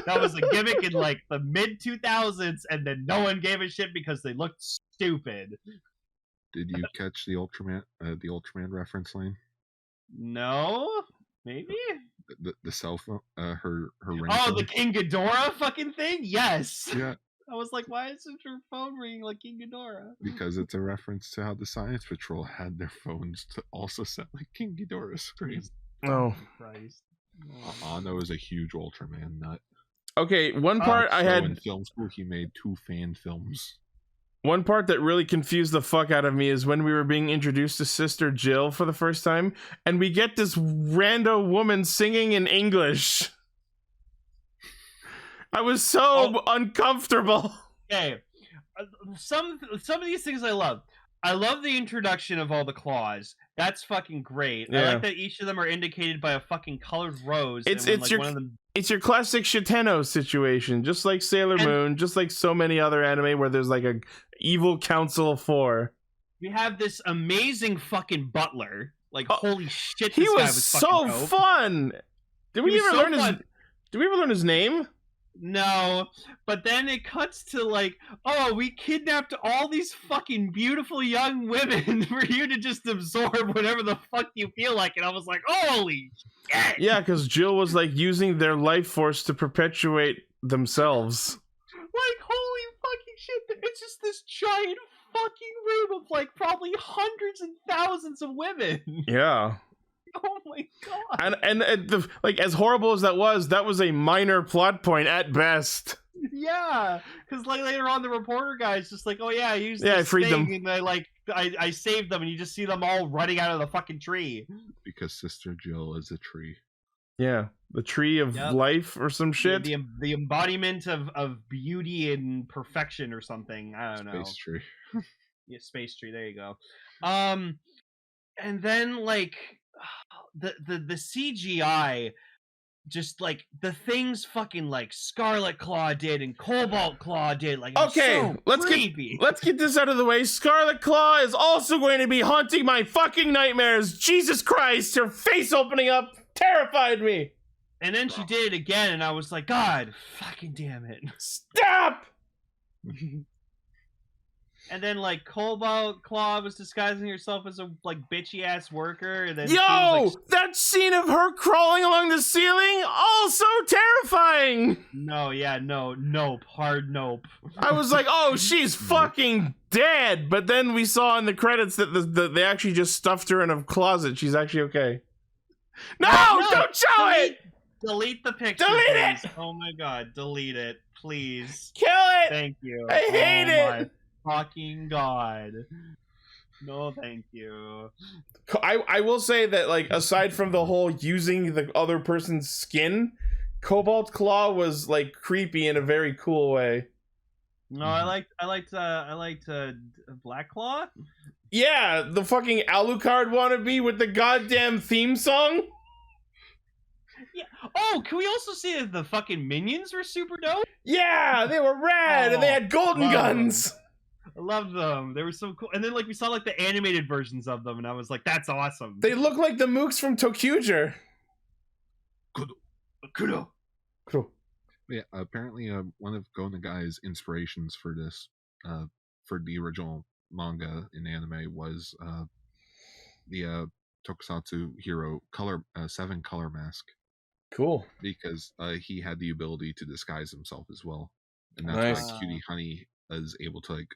That was a gimmick in like the mid-2000s, and then no one gave a shit because they looked stupid. Did you catch the Ultraman reference line? No, maybe the cell phone, her ringtone. Oh, the King Ghidorah fucking thing. Yes. Yeah. I was like, why isn't your phone ringing like King Ghidorah? Because it's a reference to how the Science Patrol had their phones to also sound like King Ghidorah's screen. Oh. Christ. Anno is a huge Ultraman nut. Okay, one part I had... In film school, he made 2 fan films. One part that really confused the fuck out of me is when we were being introduced to Sister Jill for the first time, and we get this rando woman singing in English. I was so uncomfortable. Okay, some of these things I love. I love the introduction of all the claws. That's fucking great. Yeah. I like that each of them are indicated by a fucking colored rose. It's your classic Shiteno situation, just like Sailor Moon, just like so many other anime where there's like a evil council of 4. We have this amazing fucking butler. Like holy shit, he this guy was so dope. fun. Did we ever learn his name? No, but then it cuts to like, oh, we kidnapped all these fucking beautiful young women for you to just absorb whatever the fuck you feel like. And I was like, holy shit! Yeah, because Jill was like using their life force to perpetuate themselves. Like, holy fucking shit! It's just this giant fucking room of like probably hundreds and thousands of women. Yeah. Oh my god! And like as horrible as that was a minor plot point at best. Yeah, because like later on, the reporter guy's just like, "Oh yeah, I used I this freed thing, them, and I saved them," and you just see them all running out of the fucking tree. Because Sister Jill is a tree. Yeah, the tree of life or some shit. The embodiment of beauty and perfection or something. I don't know. Space tree. Yeah, space tree. There you go. And then like. the CGI, just like the things fucking like Scarlet Claw did and Cobalt Claw did, like Okay, so creepy. let's get this out of the way. Scarlet Claw is also going to be haunting my fucking nightmares. Jesus Christ, her face opening up terrified me. And then she did it again, and I was like, God, fucking damn it. Stop! And then, like, Cobalt Claw was disguising herself as a, like, bitchy-ass worker, and then she Yo! was like, That scene of her crawling along the ceiling, also terrifying! nope, hard nope. I was like, oh, she's fucking dead! But then we saw in the credits that they actually just stuffed her in a closet. She's actually okay. No! Don't show it! Delete the picture, Delete please. it! Oh my god, delete it, please. Kill it! Thank you. I hate it! My fucking god. No, thank you. I will say that, like, aside from the whole using the other person's skin, Cobalt Claw was, like, creepy in a very cool way. No, I liked Black Claw. Yeah, the fucking Alucard wannabe with the goddamn theme song. Yeah. Oh, can we also see that the fucking minions were super dope? Yeah, they were rad and they had golden guns. I loved them. They were so cool. And then like we saw like the animated versions of them, and I was like, that's awesome. They look like the mooks from Tokuger. Kudo. Yeah, apparently one of Go Nagai's inspirations for this, for the original manga in anime was the tokusatsu hero 7 color mask. Cool. Because he had the ability to disguise himself as well. And that's Nice. why Cutie Honey is able to like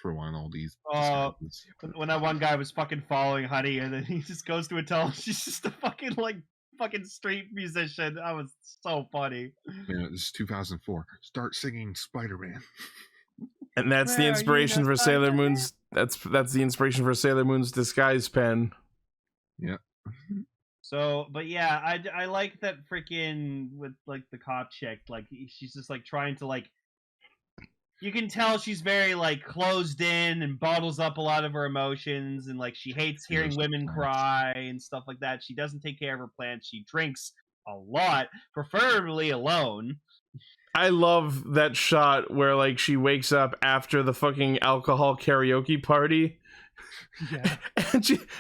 throw on all these disguises. When that one guy was fucking following Honey, and then he just goes to a tell, she's just a fucking street musician. That was so funny. Man, this is 2004. Start singing Spider-Man. And that's the inspiration for Sailor Moon's. That's the inspiration for Sailor Moon's disguise pen. Yeah. So, but yeah, I like that freaking with like the cop chick. Like she's just like trying to like. You can tell she's very like closed in and bottles up a lot of her emotions, and like she hates hearing women cry and stuff like that. She doesn't take care of her plants. She drinks a lot, preferably alone. I love that shot where like she wakes up after the fucking alcohol karaoke party. Yeah.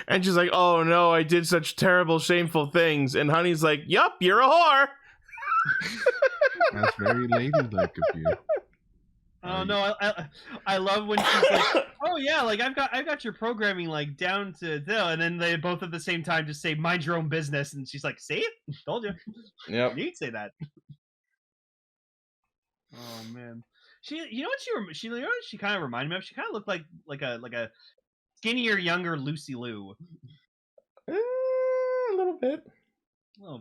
and she's like, oh no, I did such terrible, shameful things. And Honey's like, yup, you're a whore. That's very ladylike of you. Oh no, I love when she's like, oh yeah, like I've got your programming like down to this, and then they both at the same time just say mind your own business, and she's like, see, told you. Yep. You need to say that. Oh man, she kind of reminded me of. She kind of looked like a skinnier, younger Lucy Liu. A little bit.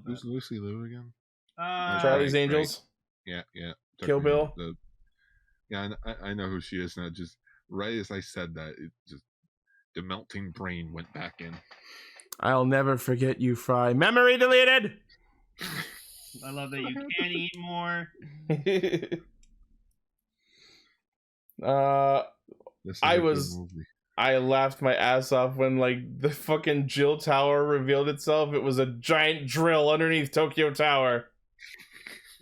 Who's Lucy Liu again? Charlie's Angels. Right. Yeah. Kill Bill. Yeah, I know who she is now. Just right as I said that, it just the melting brain went back in. I'll never forget you, Fry. Memory deleted. I love that you can't eat more. I laughed my ass off when like the fucking Jill Tower revealed itself. It was a giant drill underneath Tokyo Tower.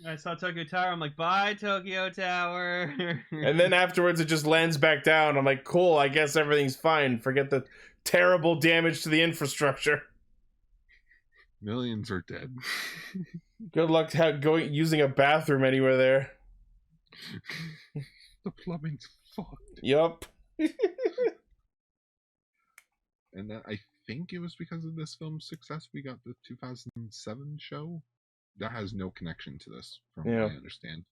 I saw Tokyo Tower. I'm like, bye, Tokyo Tower. And then afterwards, it just lands back down. I'm like, cool. I guess everything's fine. Forget the terrible damage to the infrastructure. Millions are dead. Good luck using a bathroom anywhere there. The plumbing's fucked. Yup. And I think it was because of this film's success we got the 2007 show. That has no connection to this, from what I understand.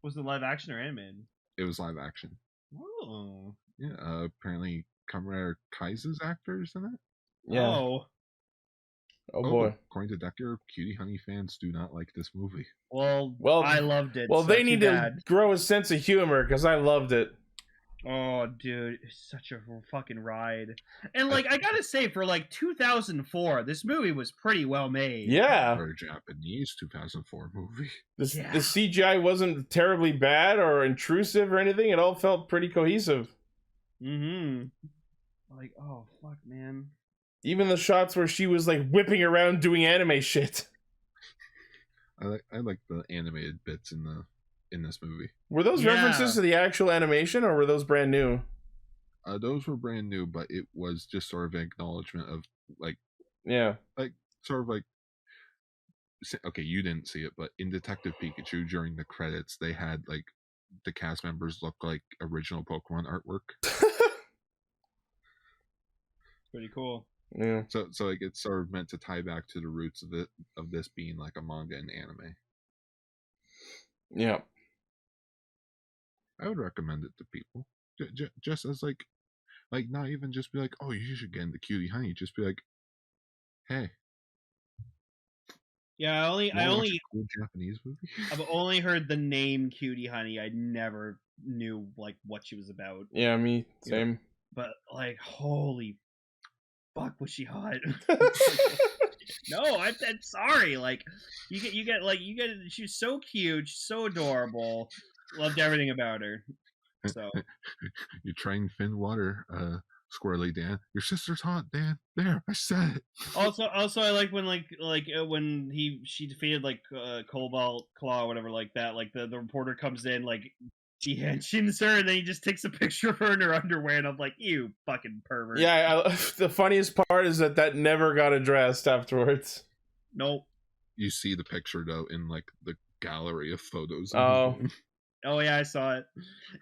Was it live action or animated? It was live action. Oh. Yeah, apparently Kamen Kaiser's actors in it. Yeah. Oh boy. According to Decker, Cutie Honey fans do not like this movie. Well, I loved it. Well, so they need to grow a sense of humor, because I loved it. Oh, dude, it's such a fucking ride. And, like, I gotta say, for, like, 2004, this movie was pretty well made. Yeah. For a Japanese 2004 movie. The CGI wasn't terribly bad or intrusive or anything. It all felt pretty cohesive. Mm-hmm. Like, oh, fuck, man. Even the shots where she was like whipping around doing anime shit. I like the animated bits in this movie. Were those references to the actual animation, or were those brand new? Those were brand new, but it was just sort of an acknowledgement of like sort of like. Okay, you didn't see it, but in Detective Pikachu during the credits, they had like the cast members look like original Pokemon artwork. Pretty cool. Yeah. So like it's sort of meant to tie back to the roots of this being like a manga and anime. Yeah. I would recommend it to people, just as like not even just be like, oh, you should get into Cutie Honey. Just be like, hey. Yeah, I only cool Japanese movie. I've only heard the name Cutie Honey. I never knew like what she was about. Yeah, me same. Yeah. But like, holy fuck, was she hot? No, I'm sorry. Like, you get. She's so cute, she's so adorable. Loved everything about her. So you trying thin water, squirrely Dan. Your sister's hot, Dan. There, I said it. Also, I like when when she defeated like Cobalt Claw or whatever like that. Like the reporter comes in, like she henshins her, and then he just takes a picture of her in her underwear, and I'm like, you fucking pervert. Yeah, the funniest part is that never got addressed afterwards. Nope. You see the picture though in like the gallery of photos. Oh yeah, I saw it.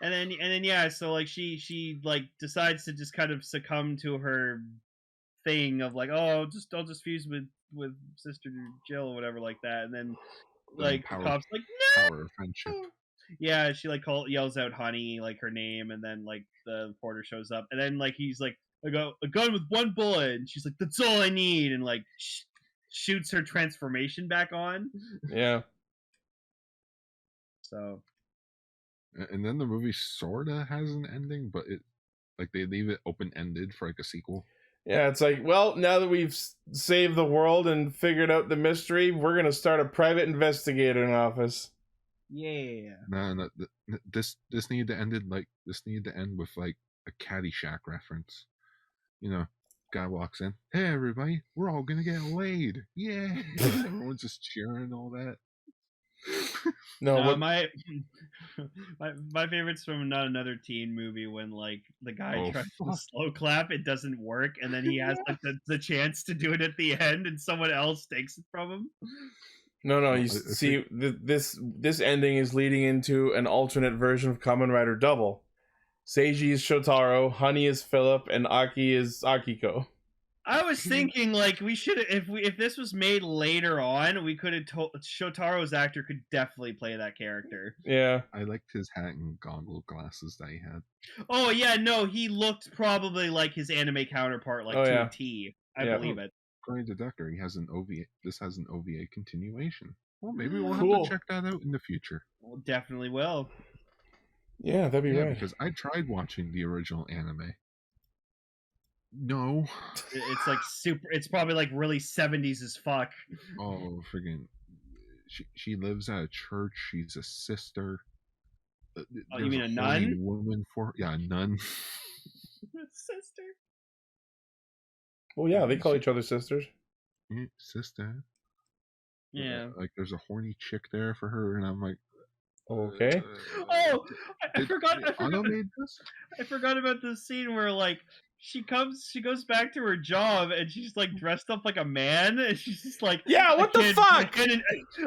And then yeah, so like she like decides to just kind of succumb to her thing of like, oh, I'll just fuse with Sister Jill or whatever like that, and then like the cops like, no! Power of friendship. Yeah, she like yells out honey, like her name, and then like the reporter shows up, and then like he's like, I got a gun with one bullet, and she's like, that's all I need, and like shoots her transformation back on. Yeah. So. And then the movie sorta has an ending, but it like they leave it open ended for like a sequel. Yeah, it's like, well, now that we've saved the world and figured out the mystery, we're gonna start a private investigating office. Yeah. No, this needed to end with like a Caddyshack reference. You know, guy walks in, hey everybody, we're all gonna get laid. Yeah. Everyone's just cheering and all that. No, my favorite's from Not Another Teen movie when like the guy tries to slow clap, it doesn't work, and then he has like the chance to do it at the end, and someone else takes it from him. No, you see, this ending is leading into an alternate version of Kamen Rider Double. Seiji is Shotaro, Honey is Philip, and Aki is Akiko. I was thinking like we should if this was made later on, we could have Shotaro's actor could definitely play that character. Yeah, I liked his hat and goggle glasses that he had. Oh yeah, no, he looked probably like his anime counterpart, like to a T. I believe it. According to Decker, he has an OVA. This has an OVA continuation. Well, maybe we'll have to check that out in the future. We'll definitely will. Yeah, that'd be right. Because I tried watching the original anime. No, it's like super. It's probably like really 70s as fuck. Oh, friggin'! She lives at a church. She's a sister. Oh, you mean a nun? Woman a nun. Sister. Well, yeah, they call each other sisters. Sister. Yeah. Like there's a horny chick there for her, and I'm like, okay. I forgot about the scene where like. She goes back to her job, and she's like dressed up like a man, and she's just like, yeah, what the fuck?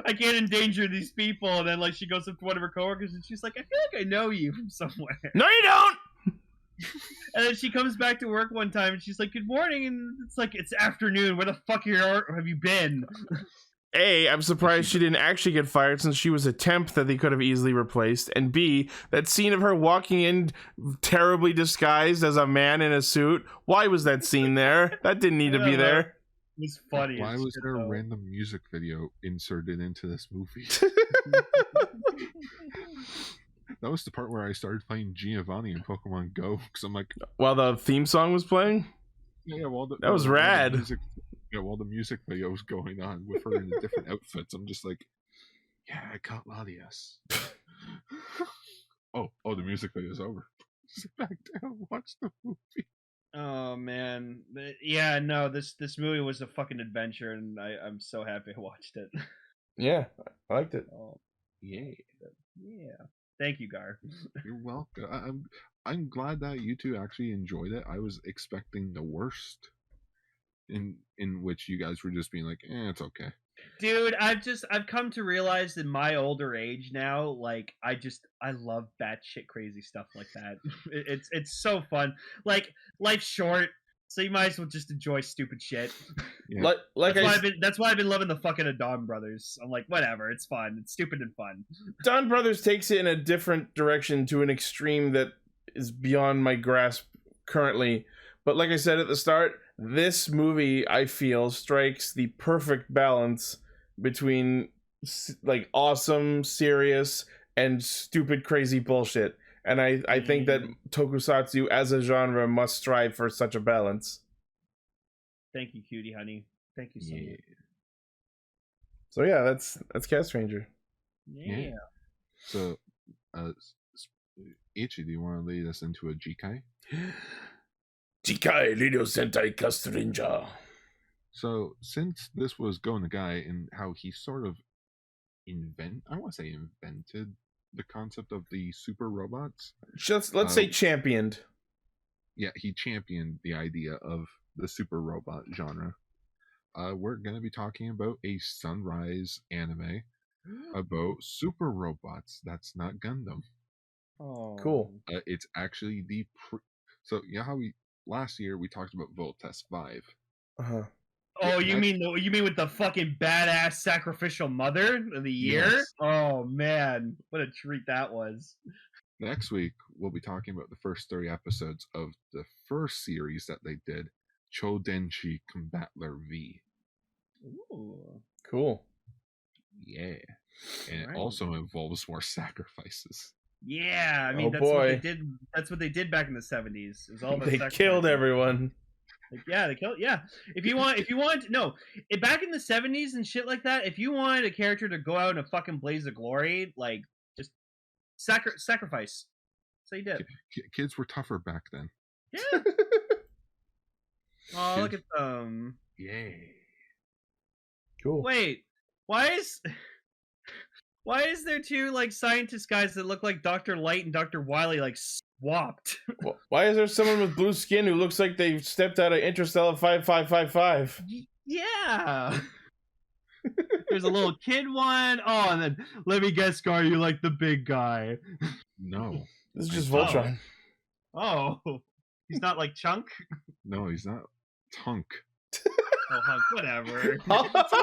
I can't endanger these people. And then like she goes up to one of her coworkers, and she's like, I feel like I know you from somewhere. No, you don't. And then she comes back to work one time, and she's like, good morning, and it's like, it's afternoon. Where the fuck have you been? A, I'm surprised she didn't actually get fired since she was a temp that they could have easily replaced. And B, that scene of her walking in terribly disguised as a man in a suit. Why was that scene there? That didn't need to be there. It was funny. Why was there a random music video inserted into this movie? That was the part where I started playing Giovanni in Pokemon Go, because I'm like... While the theme song was playing? Yeah, that was rad. While the music video was going on with her in different outfits, I'm just like, yeah, I got Latias. Oh, the music video's over. Sit back down, watch the movie. Oh man, yeah, no, this movie was a fucking adventure, and I'm so happy I watched it. Yeah, I liked it. Oh, Yay. yeah. Thank you, Gar. You're welcome. I'm glad that you two actually enjoyed it. I was expecting the worst, in which you guys were just being like, it's okay. Dude, I've come to realize in my older age now, like I love batshit crazy stuff like that. It's so fun. Like life's short, so you might as well just enjoy stupid shit. Yeah. That's why I've been loving the fucking Donbrothers. I'm like, whatever, it's fun. It's stupid and fun. Donbrothers takes it in a different direction to an extreme that is beyond my grasp currently. But like I said at the start, this movie, I feel, strikes the perfect balance between like awesome, serious, and stupid, crazy bullshit. And I think that tokusatsu as a genre must strive for such a balance. Thank you, Cutie Honey. Thank you so much. So yeah, that's Castranger. Yeah. So, Ichi, do you want to lead us into a Jikai? Jikai Radio Sentai Castranger. So, since this was Go Nagai and how he sort of invented the concept of the super robots. Just let's say championed. Yeah, he championed the idea of the super robot genre. We're going to be talking about a Sunrise anime about super robots. That's not Gundam. Oh, cool. It's actually so you know how last year we talked about Voltest 5. Uh-huh. Oh, you mean with the fucking badass sacrificial mother of the year? Yes. Oh man, what a treat that was. Next week we'll be talking about the first 3 episodes of the first series that they did, Chodenshi Combatler V. Ooh. Cool. Yeah. And it also involves more sacrifices. Yeah, I mean that's what they did back in the 70s. It was all about they killed everyone. Like, yeah, they killed. Yeah, if you want, back in the 70s and shit like that, if you wanted a character to go out in a fucking blaze of glory, like just sacrifice. So you did. Kids were tougher back then. Yeah. Oh, look at them. Yay. Cool. Wait, why is there 2 like scientist guys that look like Dr. Light and Dr. Wily like swapped? Why is there someone with blue skin who looks like they've stepped out of Interstellar 5555? Yeah. There's a little kid one. Oh, and then let me guess, Gar, you like the big guy. No. This is just Voltron. Oh. He's not like Chunk? No, he's not Tunk. Oh, Hunk, whatever.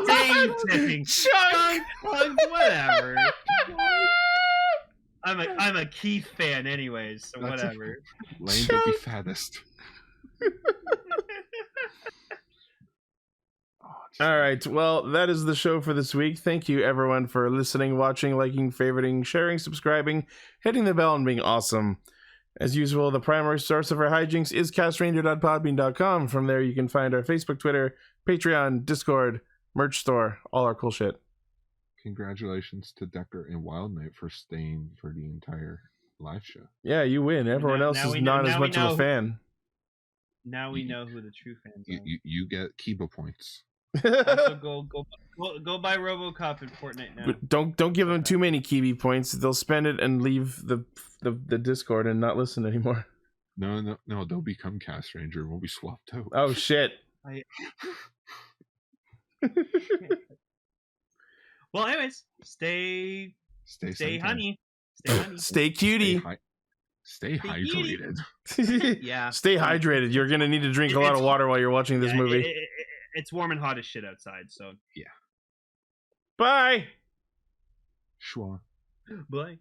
Same thing. Chunk, whatever. I'm a Keith fan, anyways. So That's whatever. Lane will be fattest. All right. Well, that is the show for this week. Thank you, everyone, for listening, watching, liking, favoriting, sharing, subscribing, hitting the bell, and being awesome. As usual, the primary source of our hijinks is castranger.podbean.com. From there, you can find our Facebook, Twitter, Patreon, Discord, merch store, all our cool shit. Congratulations to Decker and Wild Knight for staying for the entire live show. Yeah, you win. Everyone else is not as much of a fan. Now we know who the true fans are. You get Kiba points. Also, go buy RoboCop in Fortnite now. But don't give them too many Kiwi points. They'll spend it and leave the Discord and not listen anymore. No, they'll become Castranger and we'll be swapped out. Oh shit. Well, anyways, stay honey. Stay honey. Stay cutie. Stay hydrated. Yeah. Stay hydrated. You're gonna need to drink a lot of water while you're watching this movie. It's warm and hot as shit outside, so yeah. Bye. Sure. Bye.